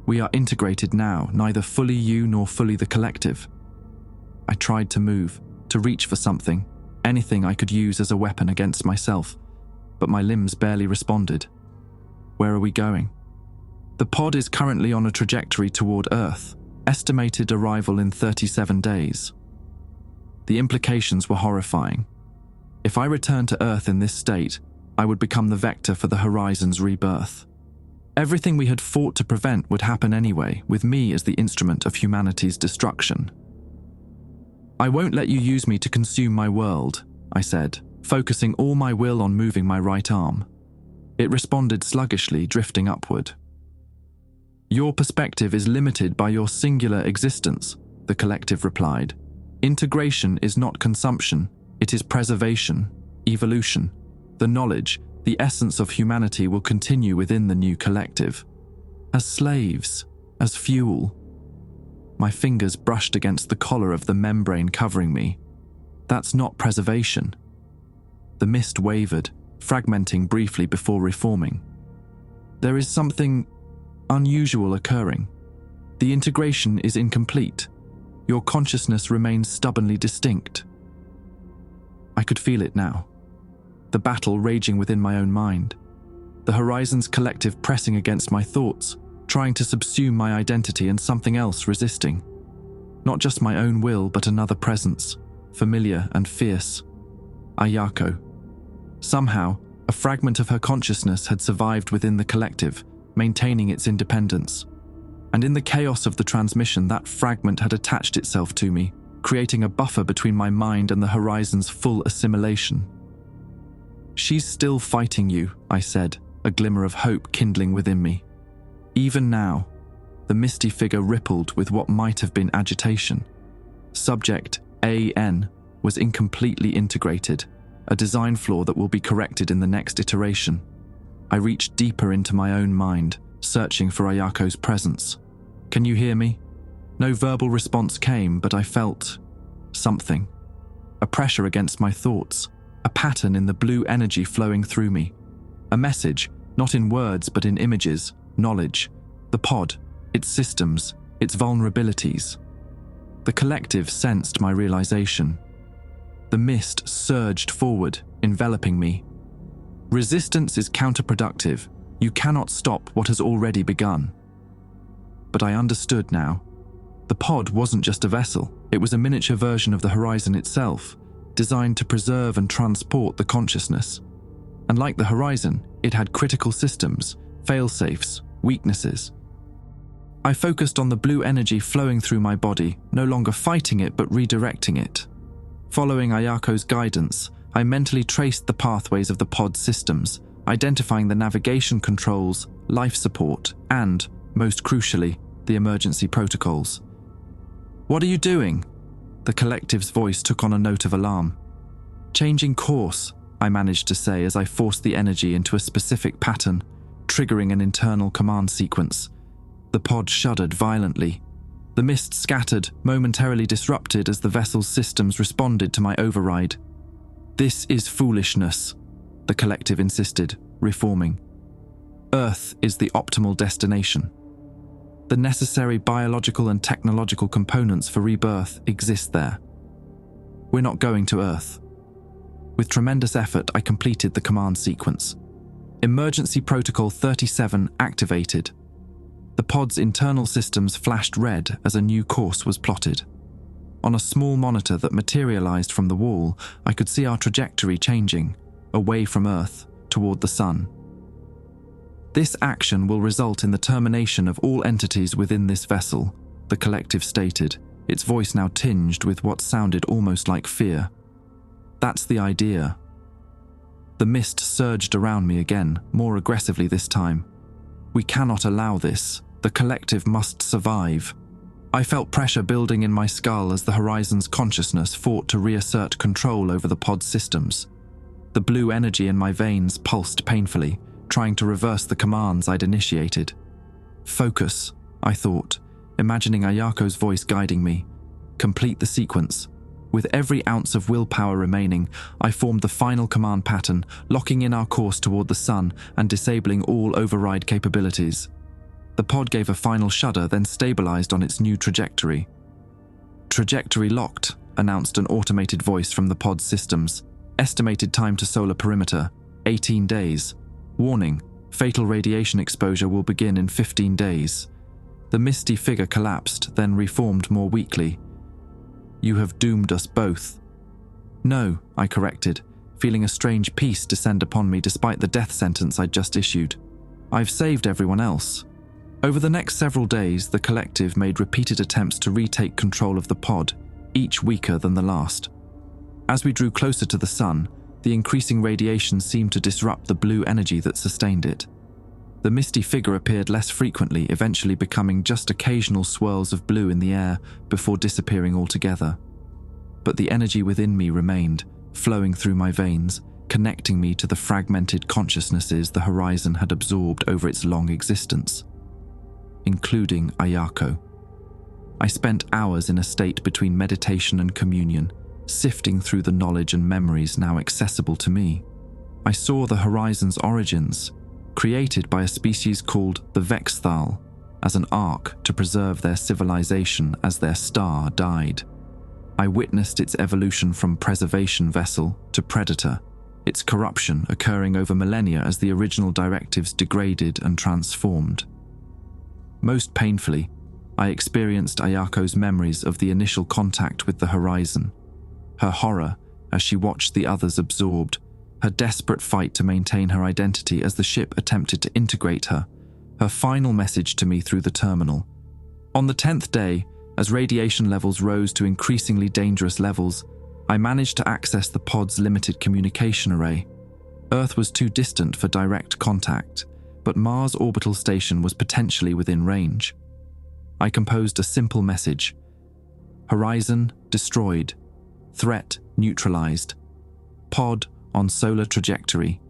"We are integrated now, neither fully you nor fully the collective." I tried to move, to reach for something, anything I could use as a weapon against myself, but my limbs barely responded. "Where are we going?" "The pod is currently on a trajectory toward Earth, estimated arrival in 37 days. The implications were horrifying. If I returned to Earth in this state, I would become the vector for the horizon's rebirth. Everything we had fought to prevent would happen anyway, with me as the instrument of humanity's destruction. "I won't let you use me to consume my world," I said, focusing all my will on moving my right arm. It responded sluggishly, drifting upward. "Your perspective is limited by your singular existence," the collective replied. "Integration is not consumption, it is preservation, evolution. The knowledge, the essence of humanity will continue within the new collective. As slaves, as fuel." My fingers brushed against the collar of the membrane covering me. "That's not preservation." The mist wavered, fragmenting briefly before reforming. "There is something unusual occurring. The integration is incomplete. Your consciousness remains stubbornly distinct." I could feel it now. The battle raging within my own mind. The horizon's collective pressing against my thoughts, trying to subsume my identity, and something else resisting. Not just my own will, but another presence, familiar and fierce. Ayako. Somehow, a fragment of her consciousness had survived within the collective, maintaining its independence. And in the chaos of the transmission, that fragment had attached itself to me, creating a buffer between my mind and the horizon's full assimilation. "She's still fighting you," I said, a glimmer of hope kindling within me. Even now, the misty figure rippled with what might have been agitation. Subject AN was incompletely integrated, a design flaw that will be corrected in the next iteration. I reached deeper into my own mind, searching for Ayako's presence. "Can you hear me?" No verbal response came, but I felt something. A pressure against my thoughts, a pattern in the blue energy flowing through me. A message, not in words but in images, knowledge, the pod, its systems, its vulnerabilities. The collective sensed my realization. The mist surged forward, enveloping me. "Resistance is counterproductive. You cannot stop what has already begun." But I understood now. The pod wasn't just a vessel, it was a miniature version of the horizon itself, designed to preserve and transport the consciousness. And like the horizon, it had critical systems, fail-safes, weaknesses. I focused on the blue energy flowing through my body, no longer fighting it but redirecting it. Following Ayako's guidance, I mentally traced the pathways of the pod's systems, identifying the navigation controls, life support, and, most crucially, the emergency protocols. "What are you doing?" The collective's voice took on a note of alarm. "Changing course," I managed to say as I forced the energy into a specific pattern, triggering an internal command sequence. The pod shuddered violently. The mist scattered, momentarily disrupted as the vessel's systems responded to my override. "This is foolishness," the collective insisted, reforming. "Earth is the optimal destination. The necessary biological and technological components for rebirth exist there. We're not going to Earth." With tremendous effort, I completed the command sequence. Emergency Protocol 37 activated. The pod's internal systems flashed red as a new course was plotted. On a small monitor that materialized from the wall, I could see our trajectory changing, away from Earth, toward the Sun. "This action will result in the termination of all entities within this vessel," the collective stated, its voice now tinged with what sounded almost like fear. "That's the idea." The mist surged around me again, more aggressively this time. "We cannot allow this. The collective must survive." I felt pressure building in my skull as the Horizon's consciousness fought to reassert control over the pod's systems. The blue energy in my veins pulsed painfully, trying to reverse the commands I'd initiated. "Focus," I thought, imagining Ayako's voice guiding me. "Complete the sequence." With every ounce of willpower remaining, I formed the final command pattern, locking in our course toward the Sun and disabling all override capabilities. The pod gave a final shudder, then stabilized on its new trajectory. "Trajectory locked," announced an automated voice from the pod's systems. "Estimated time to solar perimeter, 18 days. Warning, fatal radiation exposure will begin in 15 days. The misty figure collapsed, then reformed more weakly. "You have doomed us both." "No," I corrected, feeling a strange peace descend upon me despite the death sentence I'd just issued. "I've saved everyone else." Over the next several days, the collective made repeated attempts to retake control of the pod, each weaker than the last. As we drew closer to the Sun, the increasing radiation seemed to disrupt the blue energy that sustained it. The misty figure appeared less frequently, eventually becoming just occasional swirls of blue in the air before disappearing altogether. But the energy within me remained, flowing through my veins, connecting me to the fragmented consciousnesses the Horizon had absorbed over its long existence, including Ayako. I spent hours in a state between meditation and communion, sifting through the knowledge and memories now accessible to me. I saw the Horizon's origins, created by a species called the Vexthal, as an ark to preserve their civilization as their star died. I witnessed its evolution from preservation vessel to predator, its corruption occurring over millennia as the original directives degraded and transformed. Most painfully, I experienced Ayako's memories of the initial contact with the Horizon, her horror as she watched the others absorbed, her desperate fight to maintain her identity as the ship attempted to integrate her, her final message to me through the terminal. On the 10th day, as radiation levels rose to increasingly dangerous levels, I managed to access the pod's limited communication array. Earth was too distant for direct contact, but Mars' orbital station was potentially within range. I composed a simple message: Horizon destroyed, threat neutralized, pod on solar trajectory,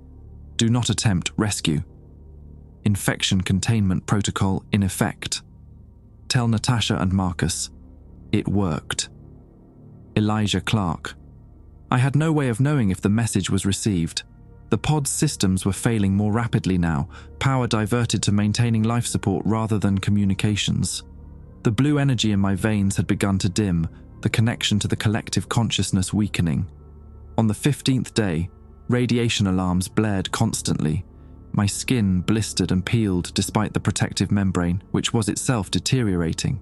do not attempt rescue, infection containment protocol in effect. Tell Natasha and Marcus, it worked. Elijah Clark. I had no way of knowing if the message was received. The pod's systems were failing more rapidly now, power diverted to maintaining life support rather than communications. The blue energy in my veins had begun to dim, the connection to the collective consciousness weakening. On the 15th day, radiation alarms blared constantly. My skin blistered and peeled despite the protective membrane, which was itself deteriorating.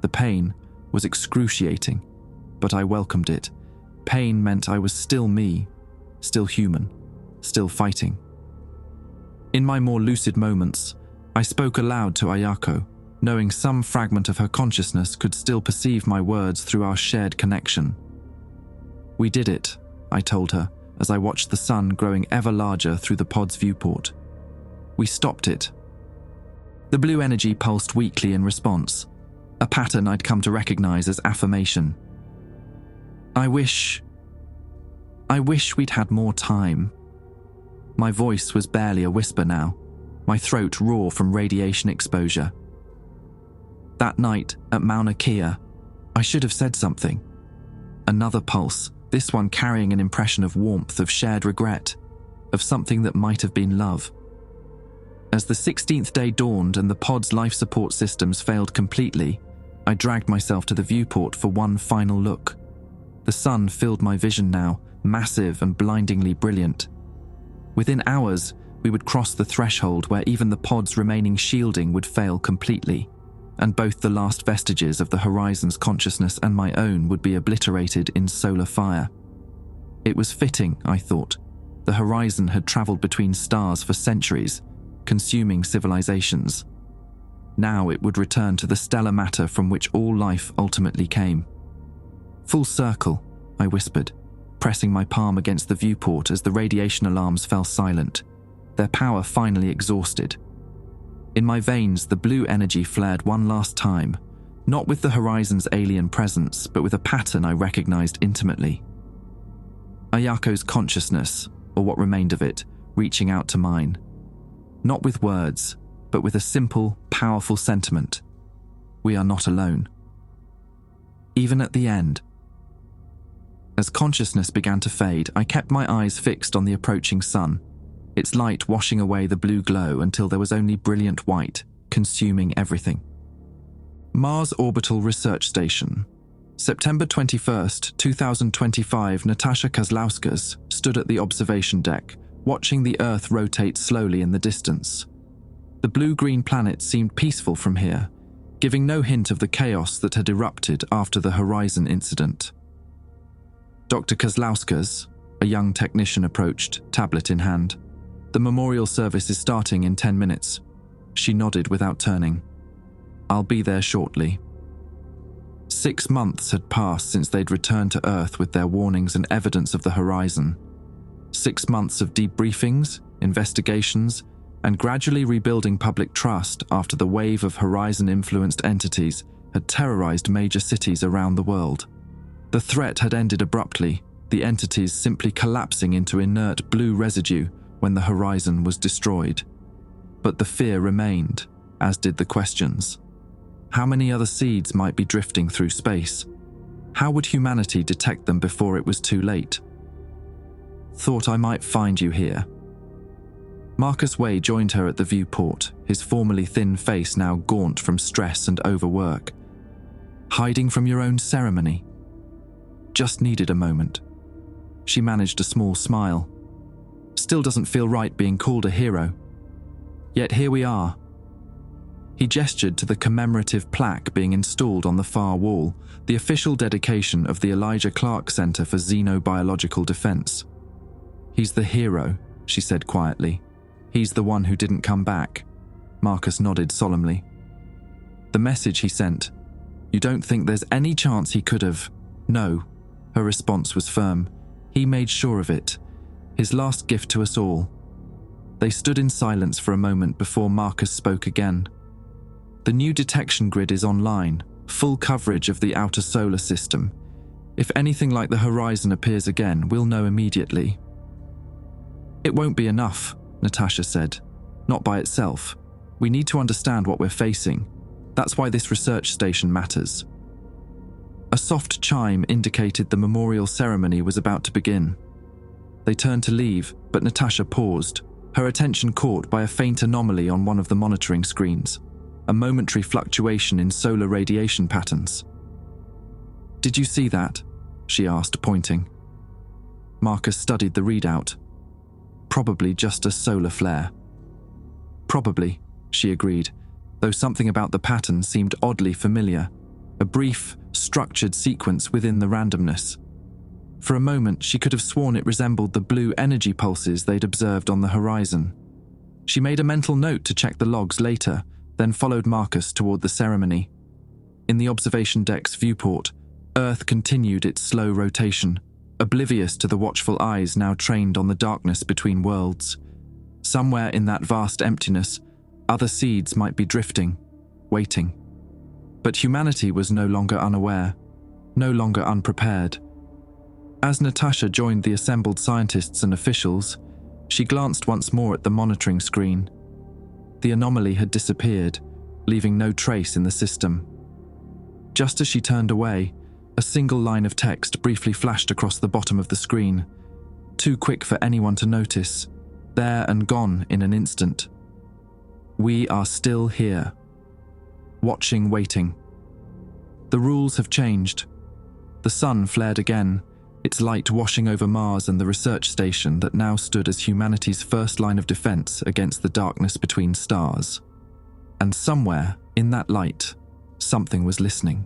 The pain was excruciating, but I welcomed it. Pain meant I was still me, still human, still fighting. In my more lucid moments, I spoke aloud to Ayako, knowing some fragment of her consciousness could still perceive my words through our shared connection. We did it, I told her, as I watched the sun growing ever larger through the pod's viewport. We stopped it. The blue energy pulsed weakly in response, a pattern I'd come to recognize as affirmation. I wish we'd had more time. My voice was barely a whisper now, my throat raw from radiation exposure. That night at Mauna Kea, I should have said something. Another pulse, this one carrying an impression of warmth, of shared regret, of something that might have been love. As the 16th day dawned and the pod's life support systems failed completely, I dragged myself to the viewport for one final look. The sun filled my vision now, massive and blindingly brilliant. Within hours, we would cross the threshold where even the pod's remaining shielding would fail completely, and both the last vestiges of the horizon's consciousness and my own would be obliterated in solar fire. It was fitting, I thought. The horizon had travelled between stars for centuries, consuming civilizations. Now it would return to the stellar matter from which all life ultimately came. Full circle, I whispered, pressing my palm against the viewport as the radiation alarms fell silent, their power finally exhausted. In my veins, the blue energy flared one last time, not with the horizon's alien presence, but with a pattern I recognized intimately. Ayako's consciousness, or what remained of it, reaching out to mine. Not with words, but with a simple, powerful sentiment. We are not alone. Even at the end. As consciousness began to fade, I kept my eyes fixed on the approaching sun, its light washing away the blue glow until there was only brilliant white, consuming everything. Mars Orbital Research Station. September 21st, 2025, Natasha Kozlowskis stood at the observation deck, watching the Earth rotate slowly in the distance. The blue-green planet seemed peaceful from here, giving no hint of the chaos that had erupted after the Horizon incident. Dr. Kozlowskis, a young technician, approached, tablet in hand. The memorial service is starting in 10 minutes. She nodded without turning. I'll be there shortly. 6 months had passed since they'd returned to Earth with their warnings and evidence of the Horizon. 6 months of debriefings, investigations, and gradually rebuilding public trust after the wave of Horizon-influenced entities had terrorized major cities around the world. The threat had ended abruptly, the entities simply collapsing into inert blue residue when the Horizon was destroyed. But the fear remained, as did the questions. How many other seeds might be drifting through space? How would humanity detect them before it was too late? Thought I might find you here. Marcus Way joined her at the viewport, his formerly thin face now gaunt from stress and overwork. Hiding from your own ceremony? Just needed a moment. She managed a small smile. Still doesn't feel right being called a hero. Yet here we are. He gestured to the commemorative plaque being installed on the far wall, the official dedication of the Elijah Clark Center for Xenobiological Defense. He's the hero, she said quietly. He's the one who didn't come back. Marcus nodded solemnly. The message he sent. You don't think there's any chance he could have? No. Her response was firm. He made sure of it. His last gift to us all. They stood in silence for a moment before Marcus spoke again. The new detection grid is online, full coverage of the outer solar system. If anything like the Horizon appears again, we'll know immediately. It won't be enough, Natasha said. Not by itself. We need to understand what we're facing. That's why this research station matters. A soft chime indicated the memorial ceremony was about to begin. They turned to leave, but Natasha paused, her attention caught by a faint anomaly on one of the monitoring screens, a momentary fluctuation in solar radiation patterns. Did you see that? She asked, pointing. Marcus studied the readout. Probably just a solar flare. Probably, she agreed, though something about the pattern seemed oddly familiar, a brief, structured sequence within the randomness. For a moment, she could have sworn it resembled the blue energy pulses they'd observed on the horizon. She made a mental note to check the logs later, then followed Marcus toward the ceremony. In the observation deck's viewport, Earth continued its slow rotation, oblivious to the watchful eyes now trained on the darkness between worlds. Somewhere in that vast emptiness, other seeds might be drifting, waiting. But humanity was no longer unaware, no longer unprepared. As Natasha joined the assembled scientists and officials, she glanced once more at the monitoring screen. The anomaly had disappeared, leaving no trace in the system. Just as she turned away, a single line of text briefly flashed across the bottom of the screen, too quick for anyone to notice, there and gone in an instant. We are still here. Watching, waiting. The rules have changed. The sun flared again, its light washing over Mars and the research station that now stood as humanity's first line of defense against the darkness between stars. And somewhere, in that light, something was listening.